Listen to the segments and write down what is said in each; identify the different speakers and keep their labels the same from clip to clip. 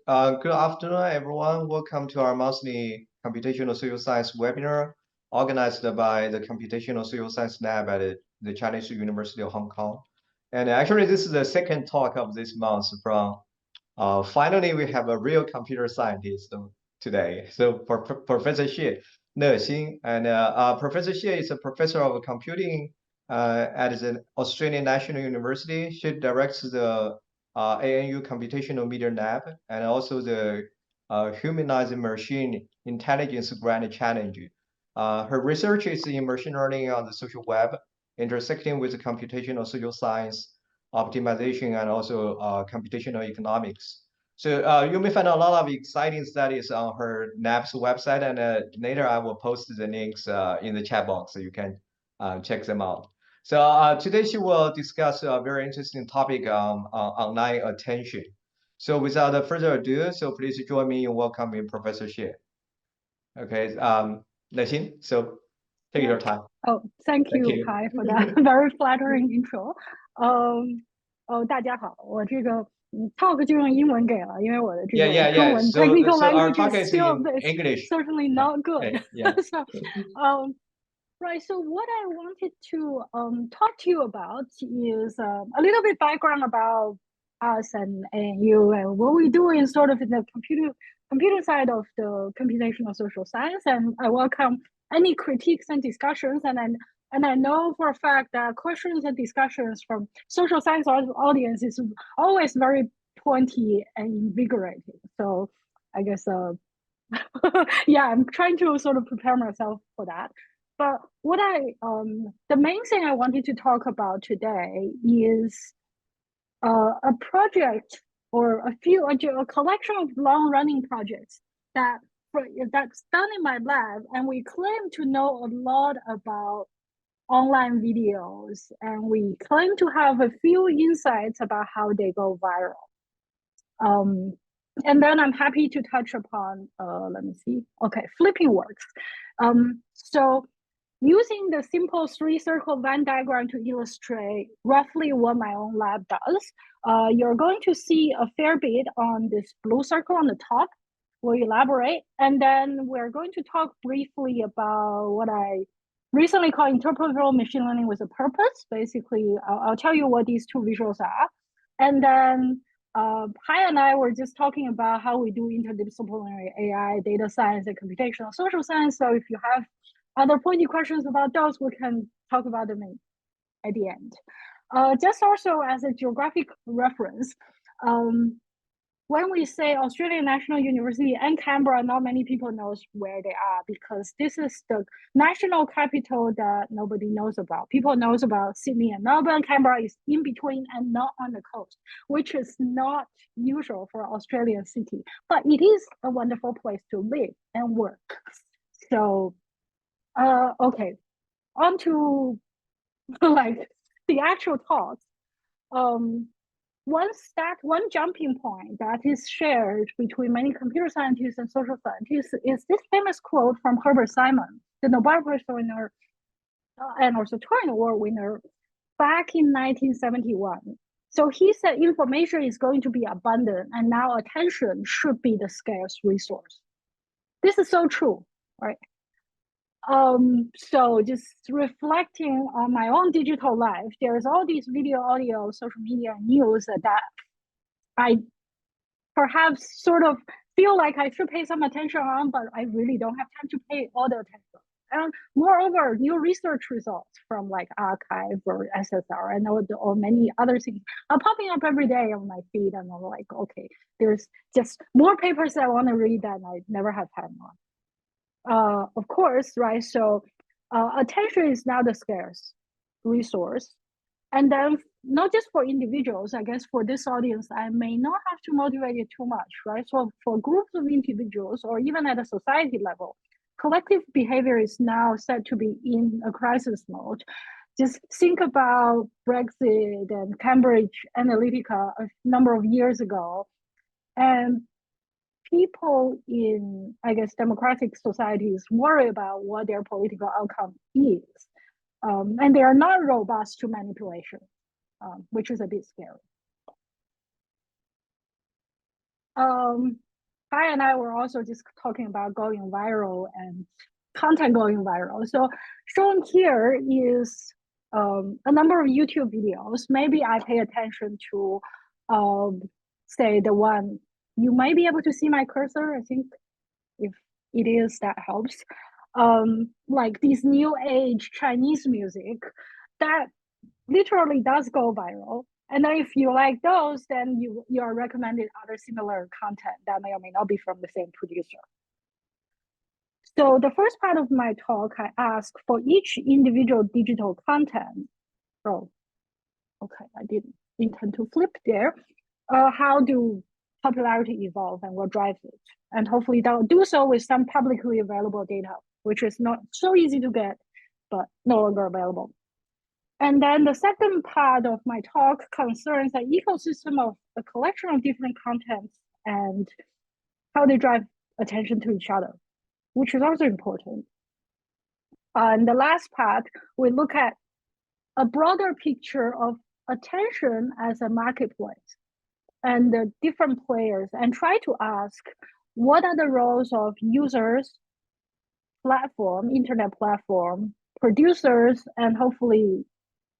Speaker 1: Good afternoon, everyone. Welcome to our monthly computational social science webinar organized by the Computational Social Science Lab at the Chinese University of Hong Kong. And actually, this is the second talk of this month from finally, we have a real computer scientist today. So for Professor Xie Nexing, and Professor Xie is a professor of computing at the Australian National University. She directs the ANU Computational Media Lab and also the Humanizing Machine Intelligence Grand Challenge. Her research is in machine learning on the social web, intersecting with computational social science, optimization, and also computational economics. So you may find a lot of exciting studies on her NAP's website, and later I will post the links in the chat box so you can check them out. So today she will discuss a very interesting topic on online attention. So without further ado, so please join me in welcoming Professor Xie. Okay, Lexing, so take your time.
Speaker 2: Oh, thank you, Kai, for that very flattering intro. 大家好，我这个talk 就用英文给了，因为我的这个中文 technical language is still certainly not good. So, right. So what I wanted to talk to you about is a little bit background about us and you and what we do in sort of the computer side of the computational social science, and I welcome any critiques and discussions, and I know for a fact that questions and discussions from social science audience is always very pointy and invigorating. So I guess yeah, I'm trying to sort of prepare myself for that. But what the main thing I wanted to talk about today is a project or a collection of long-running projects that's done in my lab, and we claim to know a lot about online videos, and we claim to have a few insights about how they go viral. And then I'm happy to touch upon, let me see. Okay, flipping works. So using the simple three-circle Venn diagram to illustrate roughly what my own lab does, you're going to see a fair bit on this blue circle on the top. We'll elaborate, and then we're going to talk briefly about what I recently called interpretable machine learning with a purpose. Basically, I'll tell you what these two visuals are. And then Hai and I were just talking about how we do interdisciplinary AI, data science, and computational social science. So if you have other pointy questions about those, we can talk about them at the end. Just also as a geographic reference, when we say Australian National University and Canberra, not many people knows where they are, because this is the national capital that nobody knows about. People knows about Sydney and Melbourne. Canberra is in between and not on the coast, which is not usual for Australian city, but it is a wonderful place to live and work. So, okay, on to like the actual talk. One jumping point that is shared between many computer scientists and social scientists is this famous quote from Herbert Simon, the Nobel Prize winner and also Turing Award winner back in 1971. So he said information is going to be abundant, and now attention should be the scarce resource. This is so true, right? So just reflecting on my own digital life, there's all these video, audio, social media, news that I perhaps sort of feel like I should pay some attention on, but I really don't have time to pay all the attention. And moreover, new research results from like arXiv or SSR and or many other things are popping up every day on my feed, and I'm like, okay, there's just more papers that I want to read that I never have time on. Of course, right? So attention is now the scarce resource. And then not just for individuals, I guess for this audience, I may not have to motivate it too much, right? So for groups of individuals, or even at a society level, collective behavior is now said to be in a crisis mode. Just think about Brexit and Cambridge Analytica a number of years ago. And people in, I guess, democratic societies worry about what their political outcome is. And they are not robust to manipulation, which is a bit scary. Kai and I were also just talking about going viral and content going viral. So shown here is a number of YouTube videos. Maybe I pay attention to, say, the one, you might be able to see my cursor. I think if it is, that helps. Like these new age Chinese music that literally does go viral. And then if you like those, then you are recommended other similar content that may or may not be from the same producer. So the first part of my talk, I ask for each individual digital content. Oh, okay, I didn't intend to flip there. How do popularity evolve and what drives it? And hopefully they'll do so with some publicly available data, which is not so easy to get, but no longer available. And then the second part of my talk concerns an ecosystem of a collection of different contents and how they drive attention to each other, which is also important. And the last part, we look at a broader picture of attention as a marketplace and the different players, and try to ask what are the roles of users, platform, internet platform, producers, and hopefully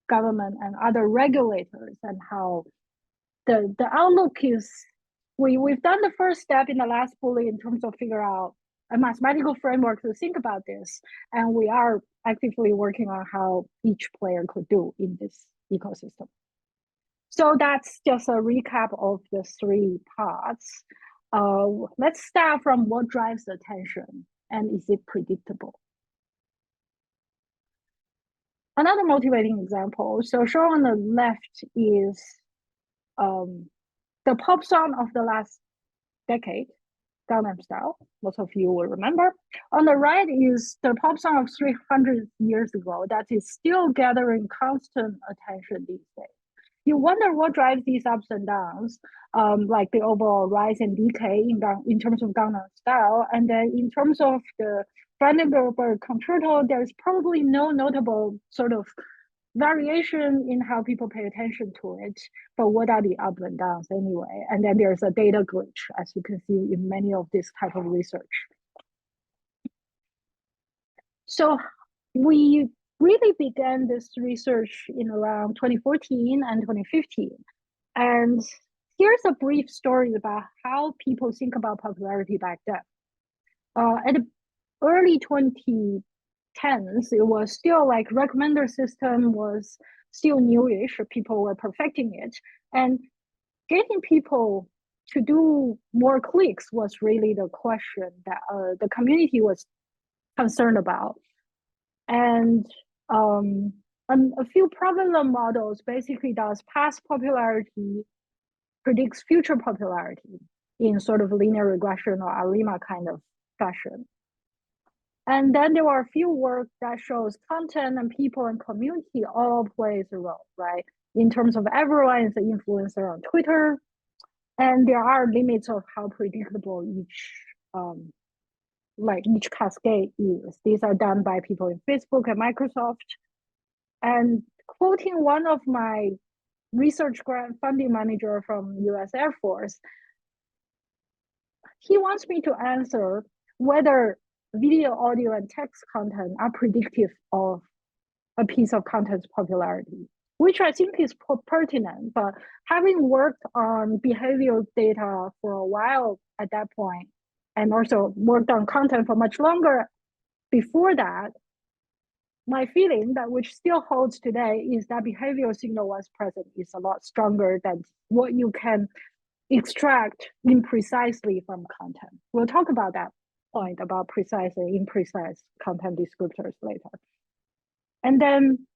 Speaker 2: government and other regulators, and how the outlook is, we've done the first step in the last bullet in terms of figure out a mathematical framework to think about this, and we are actively working on how each player could do in this ecosystem. So that's just a recap of the three parts. Let's start from what drives attention and is it predictable? Another motivating example, so shown on the left is the pop song of the last decade, Gangnam Style. Most of you will remember. On the right is the pop song of 300 years ago that is still gathering constant attention these days. You wonder what drives these ups and downs, like the overall rise and decay in terms of Gangnam Style. And then in terms of the Brandenburg Concerto, there's probably no notable sort of variation in how people pay attention to it, but what are the ups and downs anyway? And then there's a data glitch, as you can see in many of this type of research. So we really began this research in around 2014 and 2015. And here's a brief story about how people think about popularity back then. At the early 2010s, it was still like recommender system was still newish. People were perfecting it. And getting people to do more clicks was really the question that the community was concerned about. And a few prevalent models basically does past popularity predicts future popularity in sort of linear regression or ARIMA kind of fashion. And then there are a few work that shows content and people and community all plays a role, right? In terms of everyone is an influencer on Twitter, and there are limits of how predictable each cascade is. These are done by people in Facebook and Microsoft. And quoting one of my research grant funding manager from US Air Force, he wants me to answer whether video, audio, and text content are predictive of a piece of content's popularity, which I think is pertinent. But having worked on behavioral data for a while at that point, and also worked on content for much longer before that, my feeling that which still holds today is that behavioral signal once present is a lot stronger than what you can extract imprecisely from content. We'll talk about that point about precise and imprecise content descriptors later. And then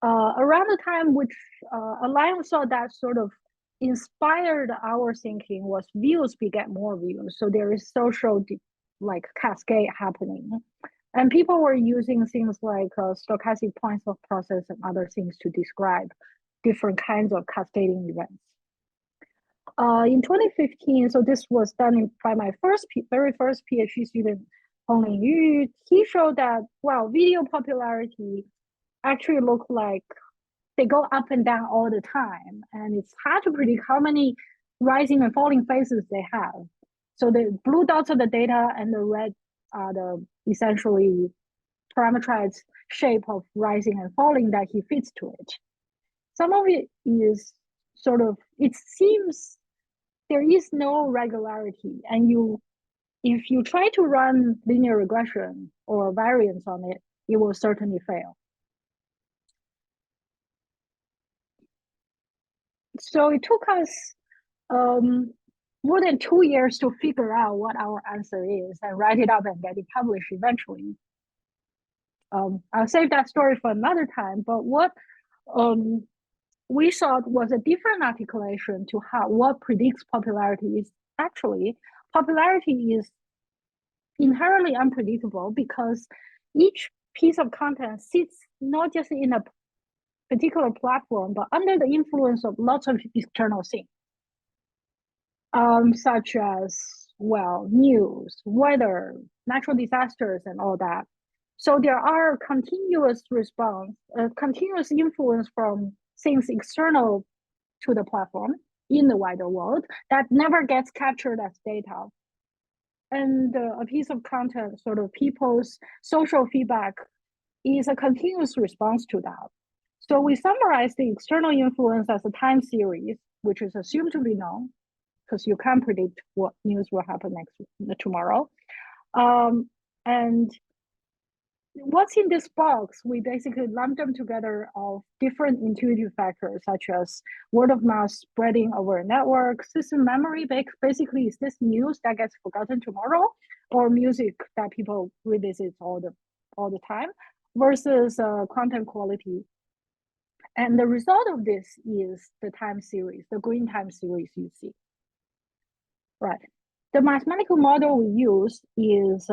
Speaker 2: around the time which Alliance saw that sort of inspired our thinking was views beget more views. So there is social like cascade happening. And people were using things like stochastic points of process and other things to describe different kinds of cascading events. In 2015, so this was done by my very first PhD student, Hongling Yu. He showed that, wow, video popularity actually look like they go up and down all the time. And it's hard to predict how many rising and falling phases they have. So the blue dots are the data and the red are the essentially parameterized shape of rising and falling that he fits to it. Some of it is sort of, it seems there is no regularity, and if you try to run linear regression or variance on it, it will certainly fail. So it took us more than 2 years to figure out what our answer is and write it up and get it published eventually. I'll save that story for another time, but what we thought was a different articulation to what predicts popularity is actually, popularity is inherently unpredictable because each piece of content sits not just in a particular platform, but under the influence of lots of external things, such as, well, news, weather, natural disasters, and all that. So there are continuous continuous influence from things external to the platform in the wider world that never gets captured as data. And a piece of content, sort of people's social feedback, is a continuous response to that. So we summarize the external influence as a time series, which is assumed to be known, because you can't predict what news will happen tomorrow. And what's in this box, we basically lump them together of different intuitive factors, such as word of mouth spreading over a network, system memory, basically is this news that gets forgotten tomorrow, or music that people revisit all the time, versus content quality. And the result of this is the time series, the green time series you see. Right. The mathematical model we use is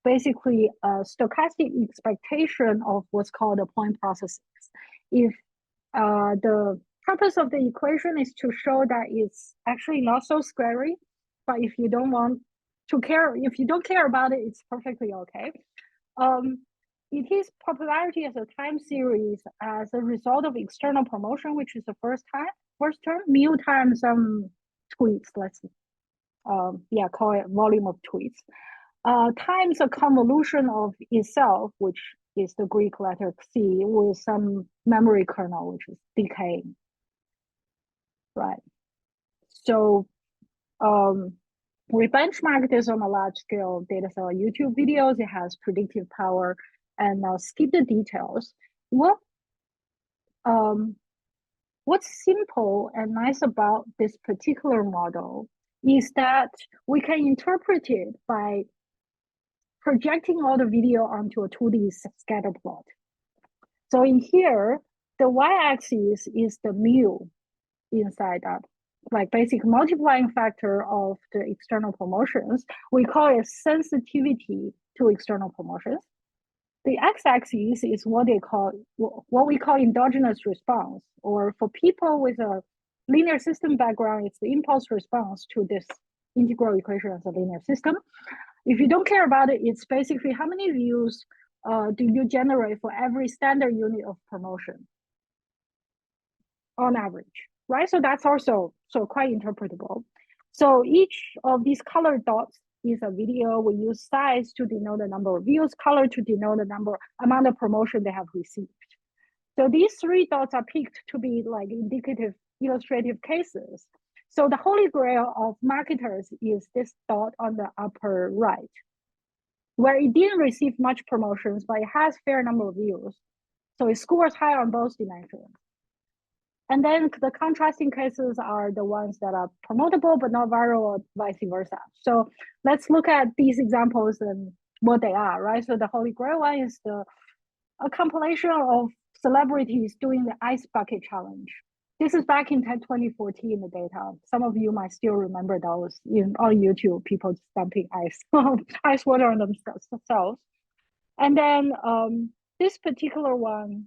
Speaker 2: basically a stochastic expectation of what's called a point processes. If the purpose of the equation is to show that it's actually not so scary, but if you don't care about it, it's perfectly okay. It is popularity as a time series as a result of external promotion, which is the first term, mu times some tweets, let's call it volume of tweets, times a convolution of itself, which is the Greek letter C, with some memory kernel, which is decaying. Right. So we benchmark this on a large scale data set of YouTube videos. It has predictive power, and I'll skip the details. What's simple and nice about this particular model is that we can interpret it by projecting all the video onto a 2D scatter plot. So in here, the y-axis is the mu inside that, like basic multiplying factor of the external promotions. We call it sensitivity to external promotions. The x-axis is what we call endogenous response, or for people with a linear system background, it's the impulse response to this integral equation as a linear system. If you don't care about it, it's basically how many views do you generate for every standard unit of promotion on average, right? So that's also quite interpretable. So each of these colored dots is a video. We use size to denote the number of views, color to denote the amount of promotion they have received. So these 3 dots are picked to be like indicative illustrative cases. So the holy grail of marketers is this dot on the upper right, where it didn't receive much promotions, but it has fair number of views. So it scores high on both dimensions. And then the contrasting cases are the ones that are promotable but not viral, or vice versa. So let's look at these examples and what they are, right? So the holy grail one is a compilation of celebrities doing the ice bucket challenge. This is back in 2014, the data. Some of you might still remember those on YouTube, people dumping ice water on themselves. And then this particular one,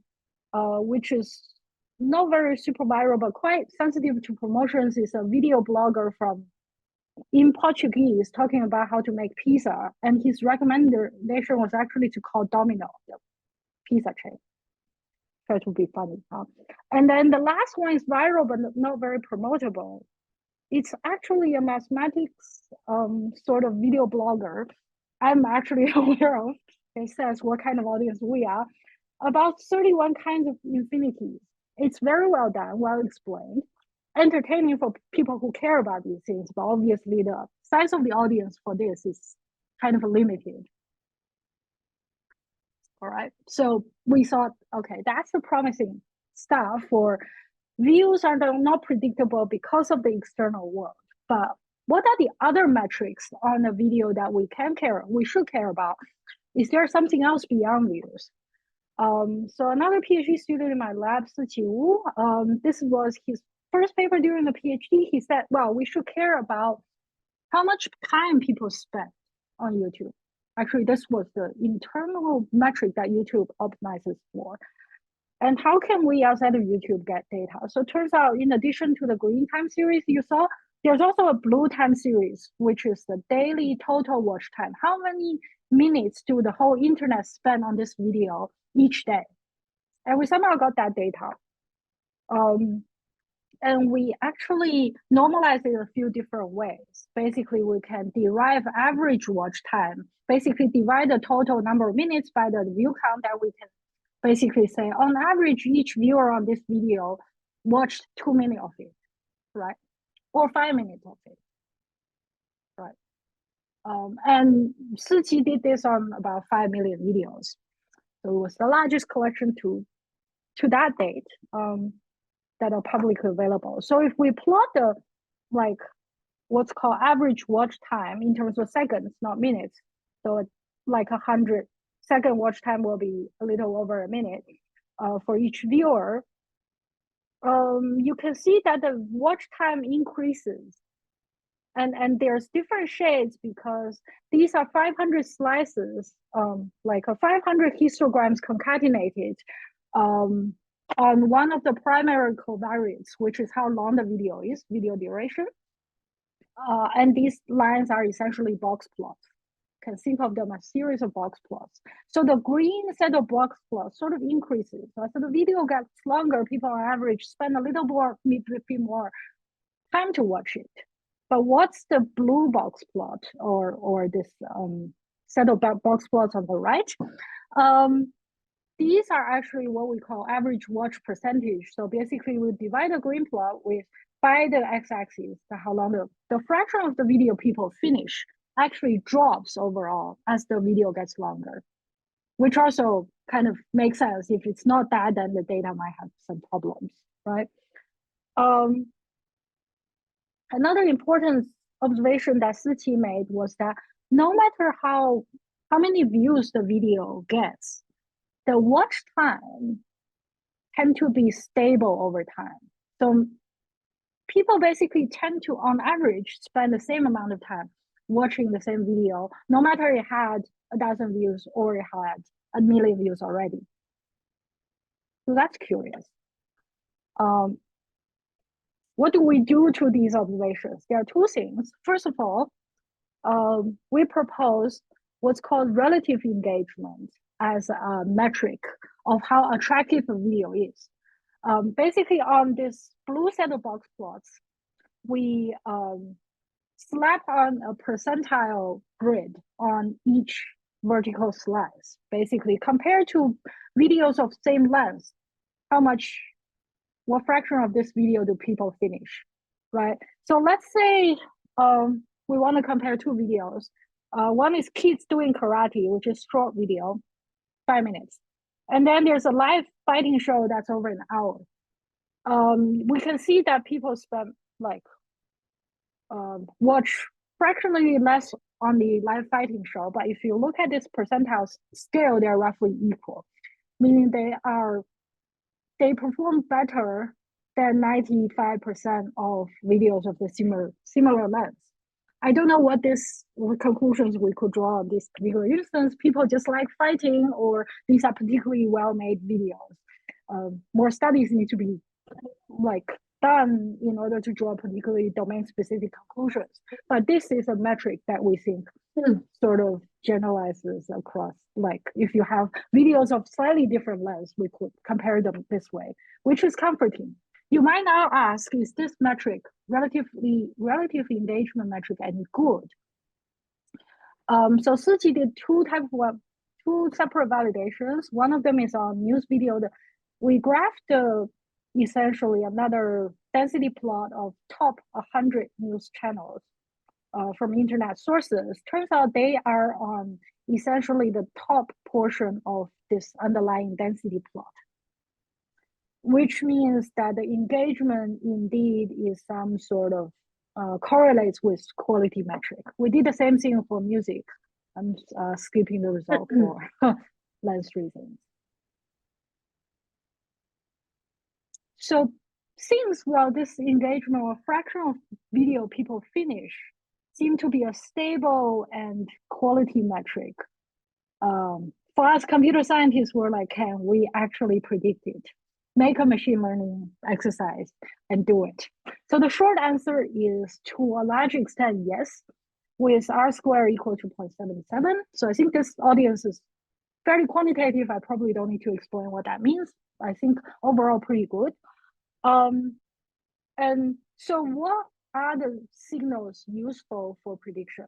Speaker 2: which is not very super viral, but quite sensitive to promotions, is a video blogger in Portuguese talking about how to make pizza. And his recommendation was actually to call Domino, the pizza chain. Try to be funny. And then the last one is viral, but not very promotable. it's actually a mathematics sort of video blogger. I'm actually aware of. It says what kind of audience we are. About 31 kinds of infinities. It's very well done, well explained, entertaining for people who care about these things, but obviously the size of the audience for this is kind of limited. All right, so we thought, okay, that's the promising stuff for views are not predictable because of the external world. But what are the other metrics on a video that we should care about? Is there something else beyond views? So another PhD student in my lab, Siqi Wu, this was his first paper during the PhD. He said, well, we should care about how much time people spend on YouTube. Actually, this was the internal metric that YouTube optimizes for. And how can we outside of YouTube get data? So it turns out, in addition to the green time series you saw, there's also a blue time series, which is the daily total watch time. How many minutes do the whole internet spend on this video each day? And we somehow got that data. And we actually normalize it a few different ways. Basically, we can derive average watch time, basically divide the total number of minutes by the view count that we can basically say, on average, each viewer on this video watched 2 minutes of it, right? Or 5 minutes of it, right? And Siqi did this on about 5 million videos. So it was the largest collection to that date that are publicly available. So if we plot the what's called average watch time in terms of seconds, not minutes, so like 100-second watch time will be a little over a minute for each viewer. You can see that the watch time increases, and there's different shades because these are 500 slices, like a 500 histograms concatenated on one of the primary covariates, which is how long the video is, video duration. And these lines are essentially box plots. Can think of them as series of box plots. So the green set of box plots sort of increases. So as the video gets longer, people on average spend a little more, maybe more time to watch it. But what's the blue box plot or this set of box plots on the right? These are actually what we call average watch percentage. So basically, we divide the green plot by the x-axis, how long the fraction of the video people finish actually drops overall as the video gets longer, which also kind of makes sense. If it's not that, then the data might have some problems, right? Another important observation that Siqi made was that no matter how many views the video gets, the watch time tend to be stable over time. So people basically tend to, on average, spend the same amount of time watching the same video, no matter it had 1,000 views or it had 1 million views already. So that's curious. What do we do to these observations? There are two things. First of all, we propose what's called relative engagement as a metric of how attractive a video is. Basically, on this blue set of box plots, we slap on a percentile grid on each vertical slice. Basically, compared to videos of same length, what fraction of this video do people finish, right? So let's say we want to compare two videos. One is kids doing karate, which is short video, 5 minutes. And then there's a live fighting show that's over an hour. We can see that people spend watch fractionally less on the live fighting show, but if you look at this percentile scale, they're roughly equal, meaning they perform better than 95% of videos of the similar length. I don't know what conclusions we could draw on this particular instance. People just like fighting, or these are particularly well-made videos. More studies need to be done in order to draw particularly domain-specific conclusions. But this is a metric that we think sort of generalizes across. If you have videos of slightly different lengths, we could compare them this way, which is comforting. You might now ask, is this metric, relative engagement metric, any good? So Siqi did two separate validations. One of them is on news video. We graphed essentially another density plot of top 100 news channels from internet sources. Turns out they are on essentially the top portion of this underlying density plot, which means that the engagement indeed is some sort of correlates with quality metric. We did the same thing for music. I'm skipping the result for less reasons. So since, well, this engagement or fraction of video people finish seem to be a stable and quality metric, for us computer scientists were like, can we actually predict it? Make a machine learning exercise and do it. So the short answer is, to a large extent, yes, with R square equal to 0.77. So I think this audience is fairly quantitative. I probably don't need to explain what that means. I think overall pretty good. And so what are the signals useful for prediction?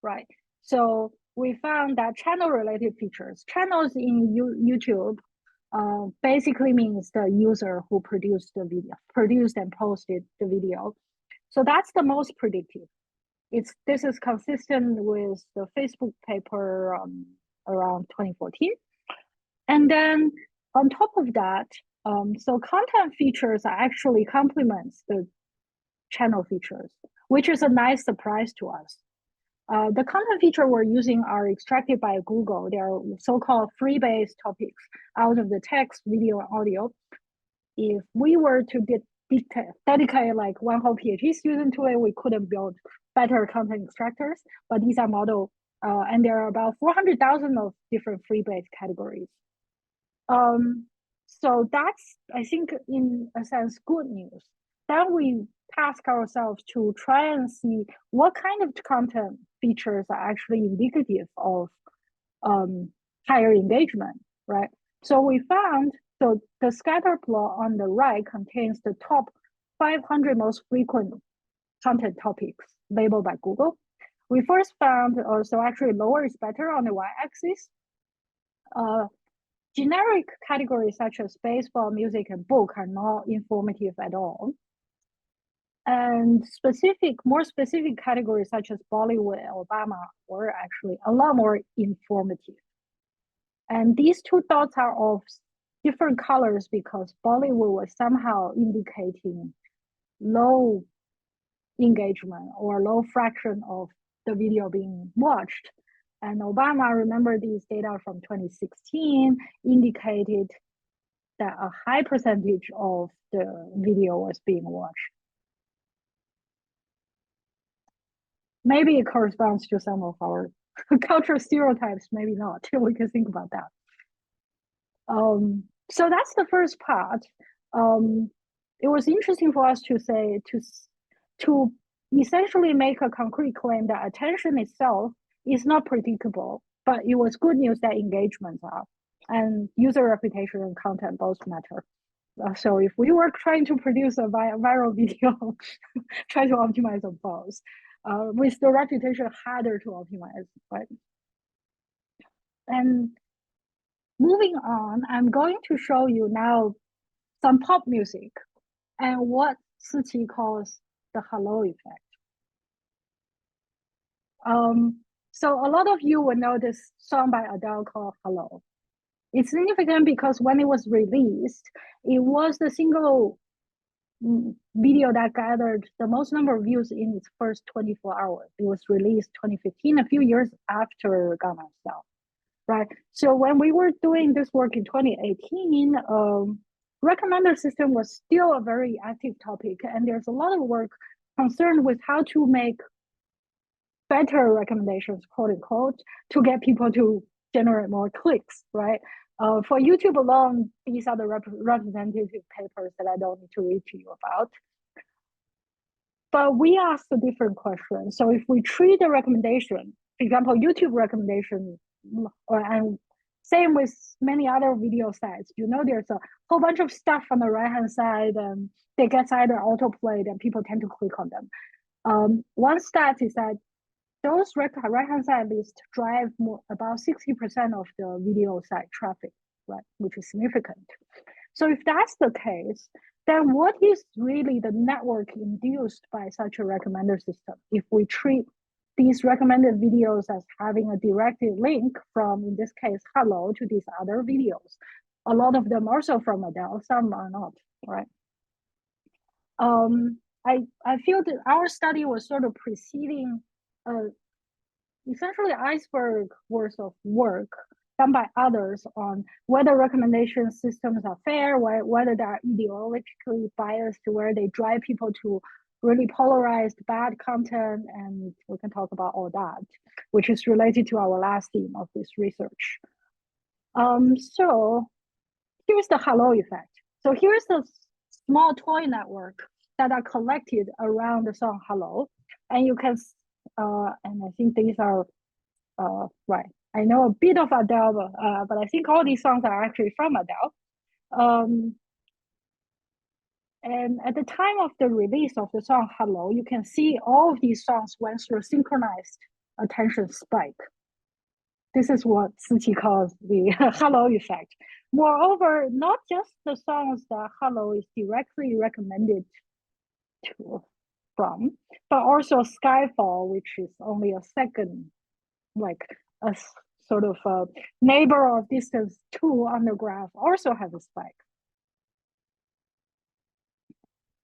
Speaker 2: Right. So we found that channel-related features. Channels in YouTube basically means the user who produced and posted the video. So that's the most predictive. This is consistent with the Facebook paper around 2014. And then on top of that, so content features are actually complements the channel features, which is a nice surprise to us. The content feature we're using are extracted by Google. They are so-called free-based topics out of the text, video, and audio. If we were to dedicate like one whole PhD student to it, we couldn't build better content extractors, but these are model, and there are about 400,000 of different free-based categories. So that's, I think, in a sense, good news. Then we task ourselves to try and see what kind of content features are actually indicative of higher engagement, right? So we found, so the scatter plot on the right contains the top 500 most frequent content topics labeled by Google. We first found, so actually lower is better on the y-axis. Generic categories such as baseball, music, and book are not informative at all. And more specific categories such as Bollywood and Obama were actually a lot more informative. And these two dots are of different colors because Bollywood was somehow indicating low engagement or low fraction of the video being watched. And Obama, remember these data from 2016, indicated that a high percentage of the video was being watched. Maybe it corresponds to some of our cultural stereotypes, maybe not. We can think about that. So that's the first part. It was interesting for us to say, to essentially make a concrete claim that attention itself is not predictable, but it was good news that engagements are, and user reputation and content both matter. So if we were trying to produce a viral video, try to optimize on both. With the reputation harder to optimize, right? And moving on, I'm going to show you now some pop music and what Siqi calls the halo effect. So a lot of you will know this song by Adele called Hello. It's significant because when it was released, it was the single video that gathered the most number of views in its first 24 hours. It was released 2015, a few years after Gangnam Style, right? So when we were doing this work in 2018, recommender system was still a very active topic, and there's a lot of work concerned with how to make better recommendations, quote unquote, to get people to generate more clicks, right? For YouTube alone, these are the representative papers that I don't need to read to you about. But we asked a different question. So if we treat the recommendation, for example, YouTube recommendation, and Same with many other video sites. There's a whole bunch of stuff on the right-hand side, and they get either autoplayed and people tend to click on them. One stat is that those right-hand side lists drive about 60% of the video site traffic, right, which is significant. So if that's the case, then what is really the network induced by such a recommender system? If we treat these recommended videos as having a directed link from, in this case, hello, to these other videos. A lot of them also from Adele, some are not, right? I feel that our study was sort of preceding essentially iceberg worth of work done by others on whether recommendation systems are fair, whether they are ideologically biased, where they drive people to really polarized bad content, and we can talk about all that, which is related to our last theme of this research. So here's the hello effect. So here's the small toy network that are collected around the song hello, and you can and I think these are right. I know a bit of Adele, but I think all these songs are actually from Adele. And at the time of the release of the song Hello, you can see all of these songs went through a synchronized attention spike. This is what Siqi calls the Hello effect. Moreover, not just the songs that Hello is directly recommended from, but also Skyfall, which is only a second, like a sort of a neighbor of distance 2 on the graph, also has a spike.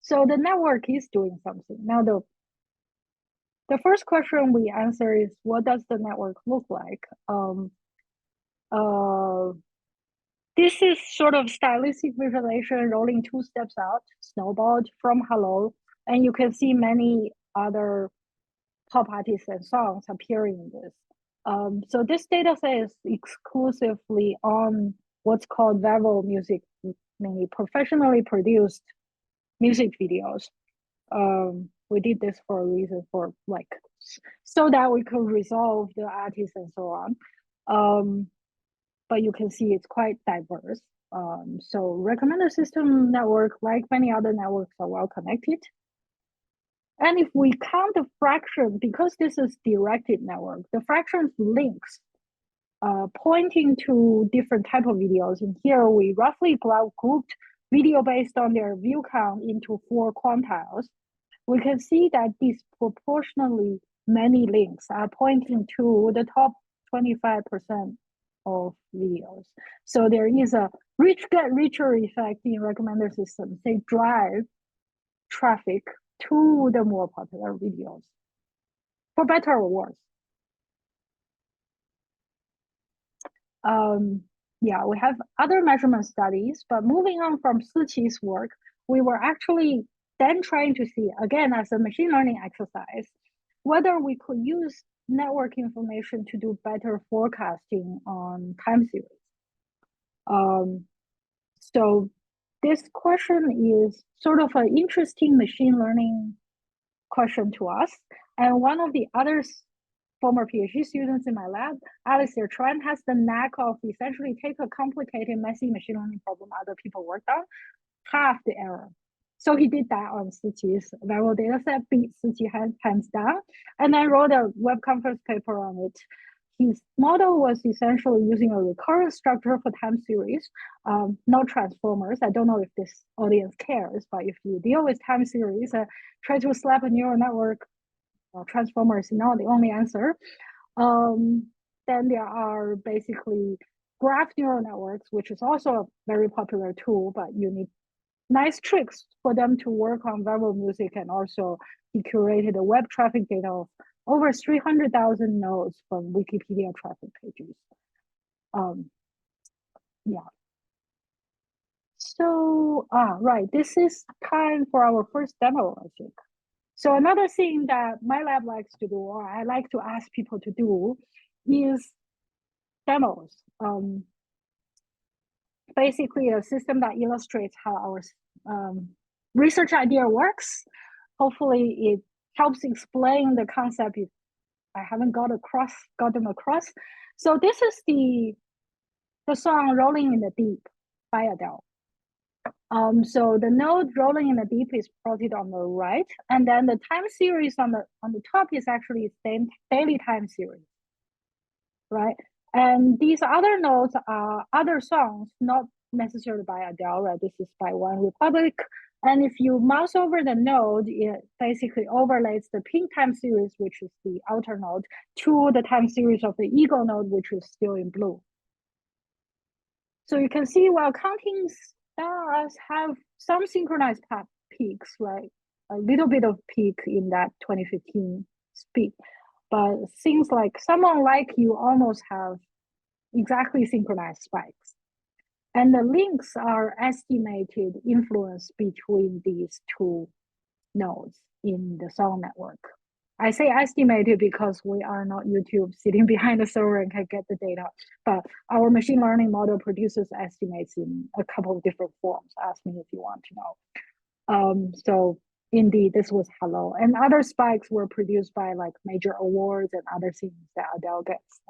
Speaker 2: So the network is doing something. Now the first question we answer is, what does the network look like? This is sort of stylistic visualization rolling 2 steps out, snowballed from hello, and you can see many other pop artists and songs appearing in this. So this data set is exclusively on what's called Vevo music, mainly professionally produced music videos. We did this for a reason, for like, so that we could resolve the artists and so on. But you can see it's quite diverse. So recommender system network, like many other networks, are well connected. And if we count the fraction, because this is directed network, the fractions links pointing to different type of videos. In here, we roughly grouped video based on their view count into 4 quantiles. We can see that disproportionately many links are pointing to the top 25% of videos. So there is a get richer effect in recommender systems. They drive traffic to the more popular videos, for better or worse. Yeah, we have other measurement studies, but moving on from Siqi's work, we were actually then trying to see, again, as a machine learning exercise, whether we could use network information to do better forecasting on time series. So this question is sort of an interesting machine learning question to us. And one of the other former PhD students in my lab, Alistair Tran, has the knack of essentially take a complicated, messy machine learning problem other people worked on, half the error. So he did that on Siqi's viral data set, beat Siqi hands down, and then wrote a web conference paper on it. His model was essentially using a recurrent structure for time series, not transformers. I don't know if this audience cares, but if you deal with time series, try to slap a neural network, transformer is not the only answer. Then there are basically graph neural networks, which is also a very popular tool, but you need nice tricks for them to work on viral music. And also he curated a web traffic data of over 300,000 nodes from Wikipedia traffic pages. Yeah. So, right, this is time for our first demo, I think. So another thing that my lab likes to do, or I like to ask people to do, is demos. Basically a system that illustrates how our research idea works. Hopefully it helps explain the concept if I haven't got them across. So this is the the song Rolling in the Deep by Adele. So the node Rolling in the Deep is plotted on the right, and then the time series on the top is actually same daily time series, right? And these other nodes are other songs, not necessarily by Adele, right? This is by One Republic. And if you mouse over the node, it basically overlays the pink time series, which is the outer node, to the time series of the eagle node, which is still in blue. So you can see while counting stars have some synchronized peaks, right? A little bit of peak in that 2015 peak, but things like Someone Like You almost have exactly synchronized spikes. And the links are estimated influence between these two nodes in the song network. I say estimated because we are not YouTube sitting behind the server and can get the data, but our machine learning model produces estimates in a couple of different forms. Ask me if you want to know. So indeed, this was hello. And other spikes were produced by like major awards and other things that Adele gets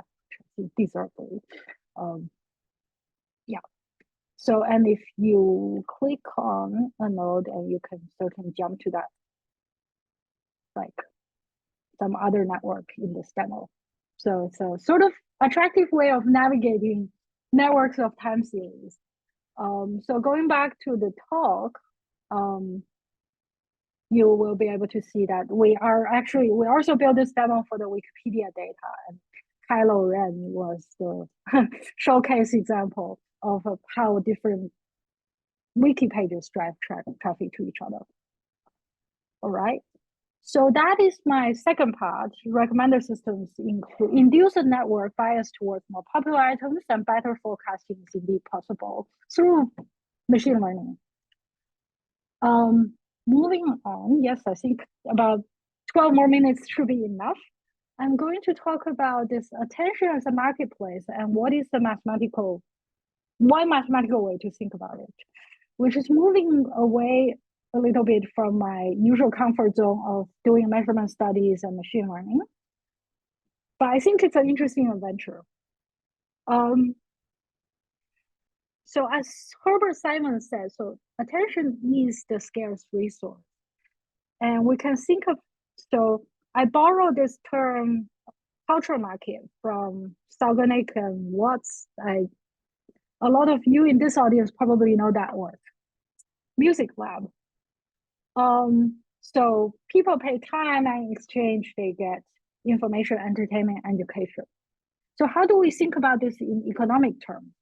Speaker 2: deservedly. Yeah. So, and if you click on a node and you can certainly jump to that, like some other network in this demo. So it's a sort of attractive way of navigating networks of time series. So going back to the talk, you will be able to see that we also built this demo for the Wikipedia data, and Kylo Ren was the showcase example of how different wiki pages drive traffic to each other. All right. So that is my second part. Recommender systems induce a network bias towards more popular items, and better forecasting is indeed possible through machine learning. Moving on, yes, I think about 12 more minutes should be enough. I'm going to talk about this attention as a marketplace and what is the one mathematical way to think about it, which is moving away a little bit from my usual comfort zone of doing measurement studies and machine learning. But I think it's an interesting adventure. So as Herbert Simon said, so attention is the scarce resource. And we can think of, so I borrow this term cultural market from Sauganek and Watts. A lot of you in this audience probably know that word, music lab. So people pay time and in exchange they get information, entertainment, education. So how do we think about this in economic terms?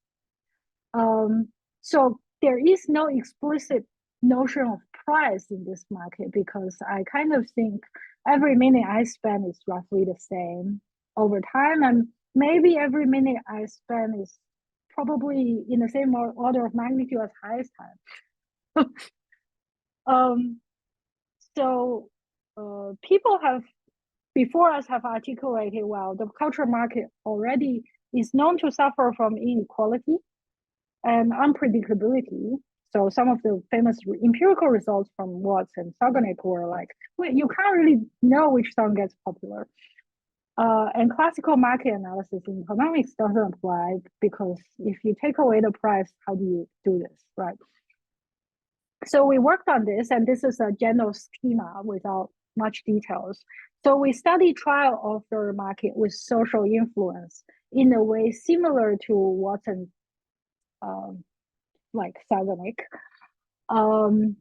Speaker 2: So there is no explicit notion of price in this market because I kind of think every minute I spend is roughly the same over time, and maybe every minute I spend is probably in the same order of magnitude as highest time. So people before us have articulated, well, the cultural market already is known to suffer from inequality and unpredictability. So some of the famous empirical results from Watts and Sauganek were like, wait, you can't really know which song gets popular. And classical market analysis in economics doesn't apply because if you take away the price, how do you do this, right? So we worked on this, and this is a general schema without much details. So we study trial offer market with social influence in a way similar to Watts and like Sauganek.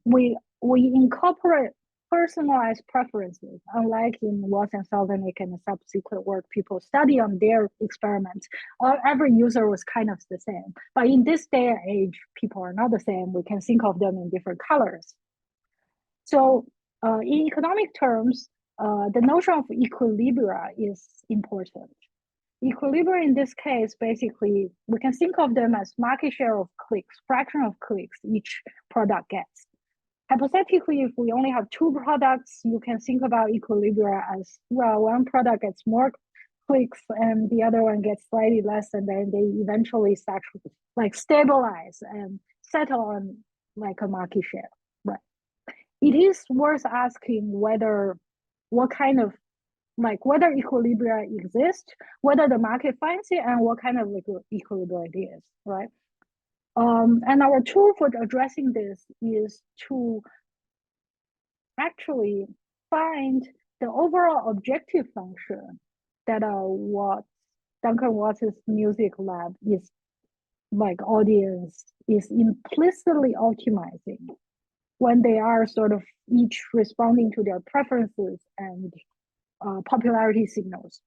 Speaker 2: We incorporate personalized preferences, unlike in Watts and Sauganek and the subsequent work people study on their experiments. Every user was kind of the same. But in this day and age, people are not the same. We can think of them in different colors. So in economic terms, the notion of equilibria is important. Equilibrium in this case, basically, we can think of them as market share of clicks, fraction of clicks each product gets. Hypothetically, if we only have two products, you can think about equilibria as, well, one product gets more clicks and the other one gets slightly less, and then they eventually stabilize and settle on like a market share, right? It is worth asking what kind of like whether equilibria exist, whether the market finds it, and what kind of equilibria it is, right? And our tool for addressing this is to actually find the overall objective function that what Duncan Watts' music lab is like audience is implicitly optimizing when they are sort of each responding to their preferences and popularity signals.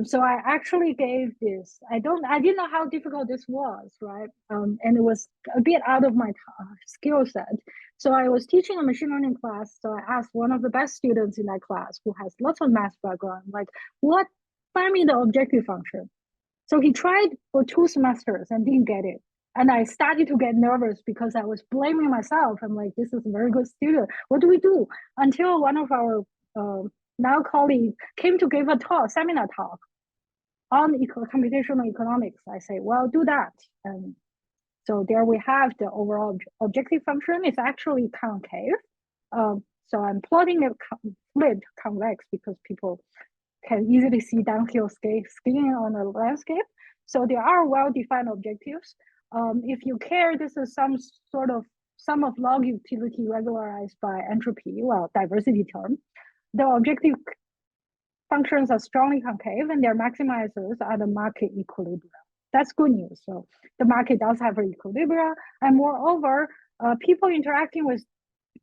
Speaker 2: So I actually gave this. I didn't know how difficult this was, right? And it was a bit out of my skill set. So I was teaching a machine learning class. So I asked one of the best students in that class who has lots of math background, like, find me the objective function. So he tried for 2 semesters and didn't get it. And I started to get nervous because I was blaming myself. I'm like, this is a very good student. What do we do? Until one of our now colleague came to give a seminar talk on computational economics. I say, well, do that. And so there we have the overall objective function. It's actually concave. So I'm plotting it flipped convex because people can easily see downhill skiing on a landscape. So there are well-defined objectives. If you care, this is some sort of sum of log utility regularized by entropy, well, diversity term. The objective functions are strongly concave and their maximizers are the market equilibria. That's good news. So the market does have an equilibria, and moreover, people interacting with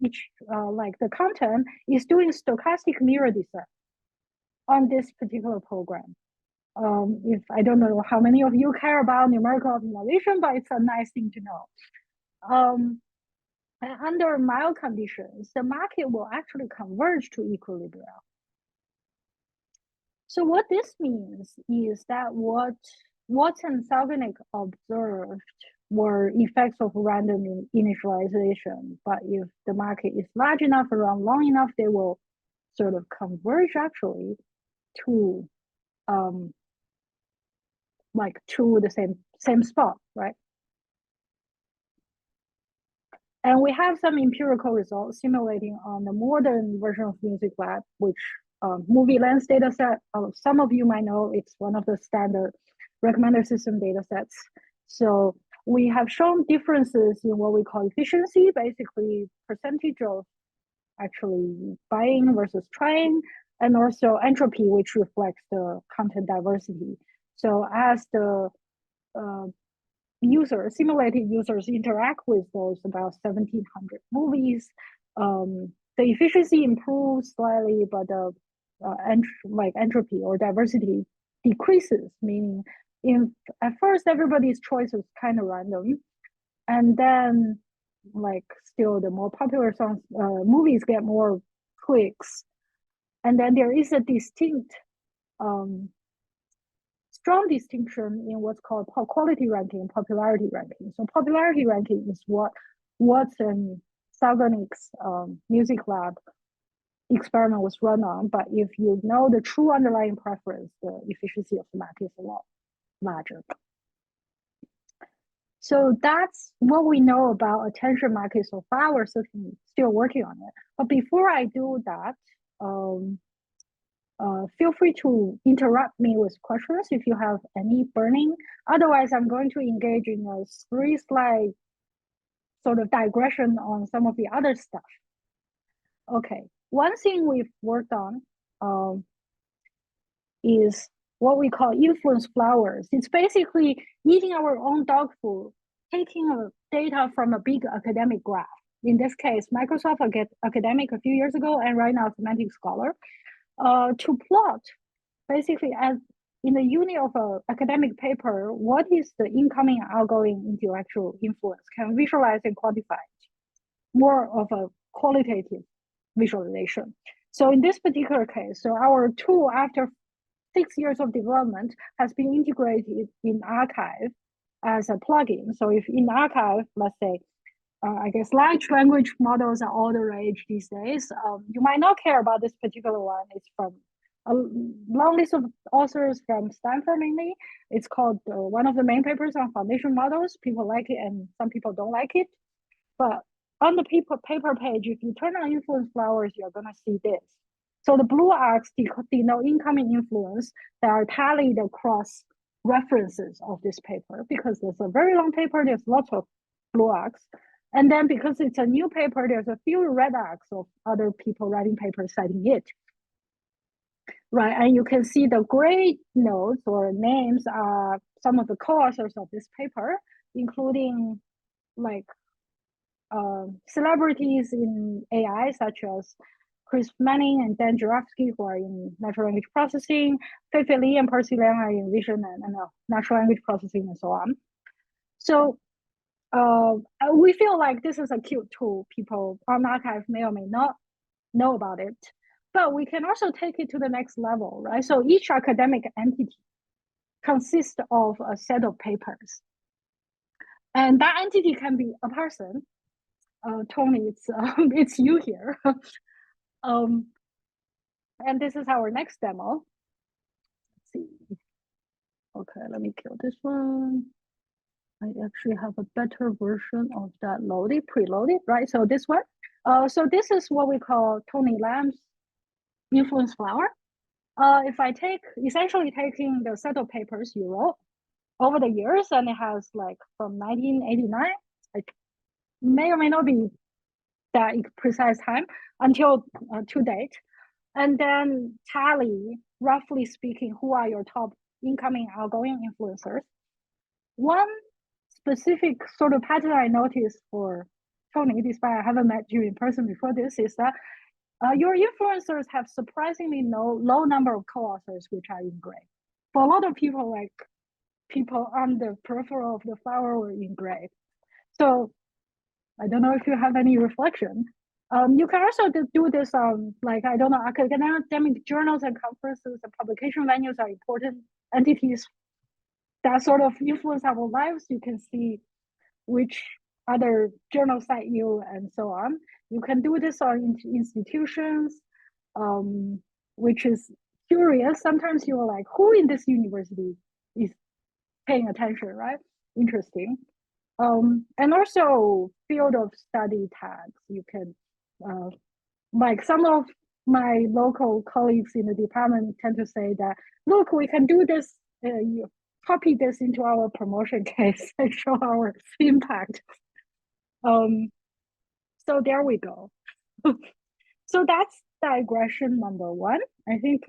Speaker 2: each, like the content is doing stochastic mirror descent on this particular program. If I don't know how many of you care about numerical optimization, but it's a nice thing to know. And under mild conditions, the market will actually converge to equilibria. So what this means is that what Watson and Salganik observed were effects of random initialization. But if the market is large enough, around long enough, they will sort of converge actually to like to the same spot, right? And we have some empirical results simulating on the modern version of Music Lab, which movie lens data set, some of you might know it's one of the standard recommender system data sets. So we have shown differences in what we call efficiency, basically percentage of actually buying versus trying, and also entropy, which reflects the content diversity. So as the simulated users interact with those about 1,700 movies, the efficiency improves slightly, but the entropy or diversity decreases, meaning at first everybody's choice is kind of random, and then like still the more popular songs, movies get more clicks, and then there is a distinct strong distinction in what's called quality ranking and popularity ranking. So popularity ranking is what Watson Salganik's music lab experiment was run on. But if you know the true underlying preference, the efficiency of the market is a lot larger. So that's what we know about attention market so far. We're certainly still working on it. But before I do that, feel free to interrupt me with questions if you have any burning. Otherwise, I'm going to engage in a 3-slide sort of digression on some of the other stuff. Okay, one thing we've worked on is what we call influence flowers. It's basically eating our own dog food, taking data from a big academic graph. In this case, Microsoft Academic a few years ago, and right now Semantic Scholar, to plot basically as in the unit of an academic paper, what is the incoming and outgoing intellectual influence, can visualize and quantify it. More of a qualitative visualization. So in this particular case, so our tool after 6 years of development has been integrated in Archive as a plugin. So if in Archive, let's say, I guess large language models are all the rage these days. You might not care about this particular one. It's from a long list of authors from Stanford mainly. It's called one of the main papers on foundation models. People like it and some people don't like it. But on the paper page, if you turn on influence flowers, you're going to see this. So the blue arcs denote incoming influence that are tallied across references of this paper. Because there's a very long paper, there's lots of blue arcs. And then because it's a new paper, there's a few red arcs of other people writing papers citing it. Right, and you can see the gray notes or names are some of the co-authors of this paper, including like celebrities in AI, such as Chris Manning and Dan Jarofsky, who are in natural language processing, Fei Li and Percy Liang are in vision and natural language processing, and so on. So we feel like this is a cute tool. People on arXiv may or may not know about it, but we can also take it to the next level, right? So each academic entity consists of a set of papers, and that entity can be a person. Tony, it's you here. And this is our next demo. Let's see. Okay, let me kill this one. I actually have a better version of that loaded, preloaded, right? So this one. So this is what we call Tony Lamb's influence flower. If I take, essentially taking the set of papers you wrote over the years, and it has like from 1989, like may or may not be that precise time until to date, and then tally, roughly speaking, who are your top incoming, outgoing influencers. One specific sort of pattern I noticed for Tony, despite I haven't met you in person before this, is that your influencers have surprisingly low number of co-authors, which are in gray. For a lot of people, like people on the peripheral of the flower were in gray. So I don't know if you have any reflection. You can also do this on, like, I don't know, academic journals and conferences and publication venues are important entities that sort of influence our lives. You can see which other journals cite you and so on. You can do this on institutions, which is curious. Sometimes you're like, who in this university is paying attention, right? Interesting. And also field of study tags. You can, like some of my local colleagues in the department tend to say that, look, we can do this, you copy this into our promotion case and show our impact. So there we go. So that's digression number one. I think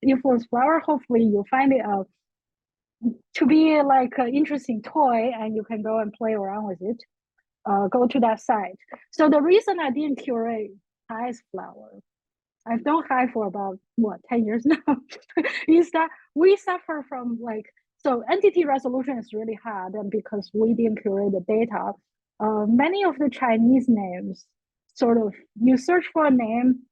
Speaker 2: influence flower, hopefully you'll find it to be like an interesting toy and you can go and play around with it. Go to that site. So the reason I didn't curate Hi's flower, I've known Hi for about 10 years now, is that we suffer from like, so entity resolution is really hard, and because we didn't curate the data, many of the Chinese names sort of, you search for a name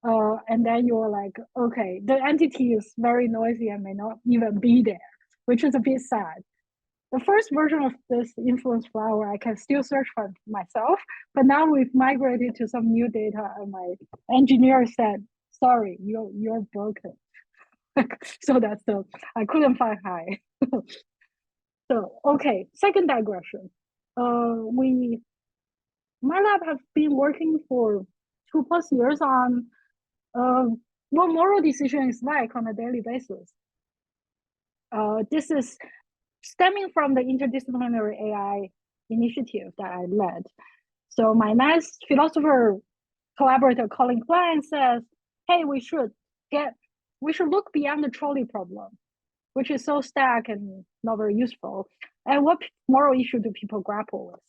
Speaker 2: and then you're like, okay, the entity is very noisy and may not even be there, which is a bit sad. The first version of this influence flower, I can still search for myself, but now we've migrated to some new data, and my engineer said, sorry, you're broken. So that's I couldn't find Hi. So, okay, second digression. My lab has been working for 2+ years on what moral decision is like on a daily basis. This is stemming from the interdisciplinary AI initiative that I led. So my nice philosopher collaborator Colin Klein says, hey, we should look beyond the trolley problem, which is so stacked and not very useful. And what moral issue do people grapple with?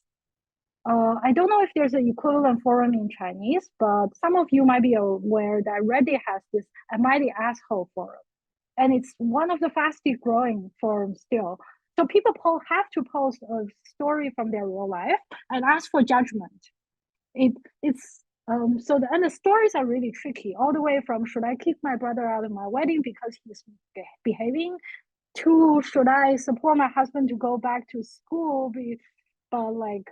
Speaker 2: I don't know if there's an equivalent forum in Chinese, but some of you might be aware that Reddit has this Am I the Asshole forum. And it's one of the fastest growing forums still. So people have to post a story from their real life and ask for judgment. And the stories are really tricky, all the way from should I kick my brother out of my wedding because he's behaving, to should I support my husband to go back to school, but like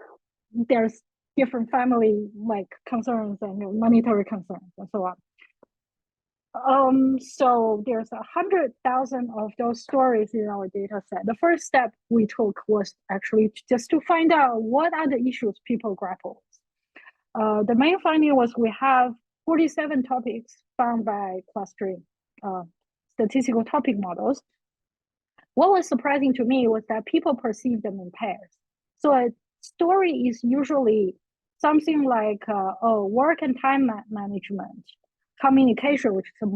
Speaker 2: there's different family like concerns and monetary concerns and so on. So there's 100,000 of those stories in our data set. The first step we took was actually just to find out what are the issues people grapple with. The main finding was we have 47 topics found by clustering statistical topic models. What was surprising to me was that people perceive them in pairs. So a story is usually something like work and time management, communication, which is the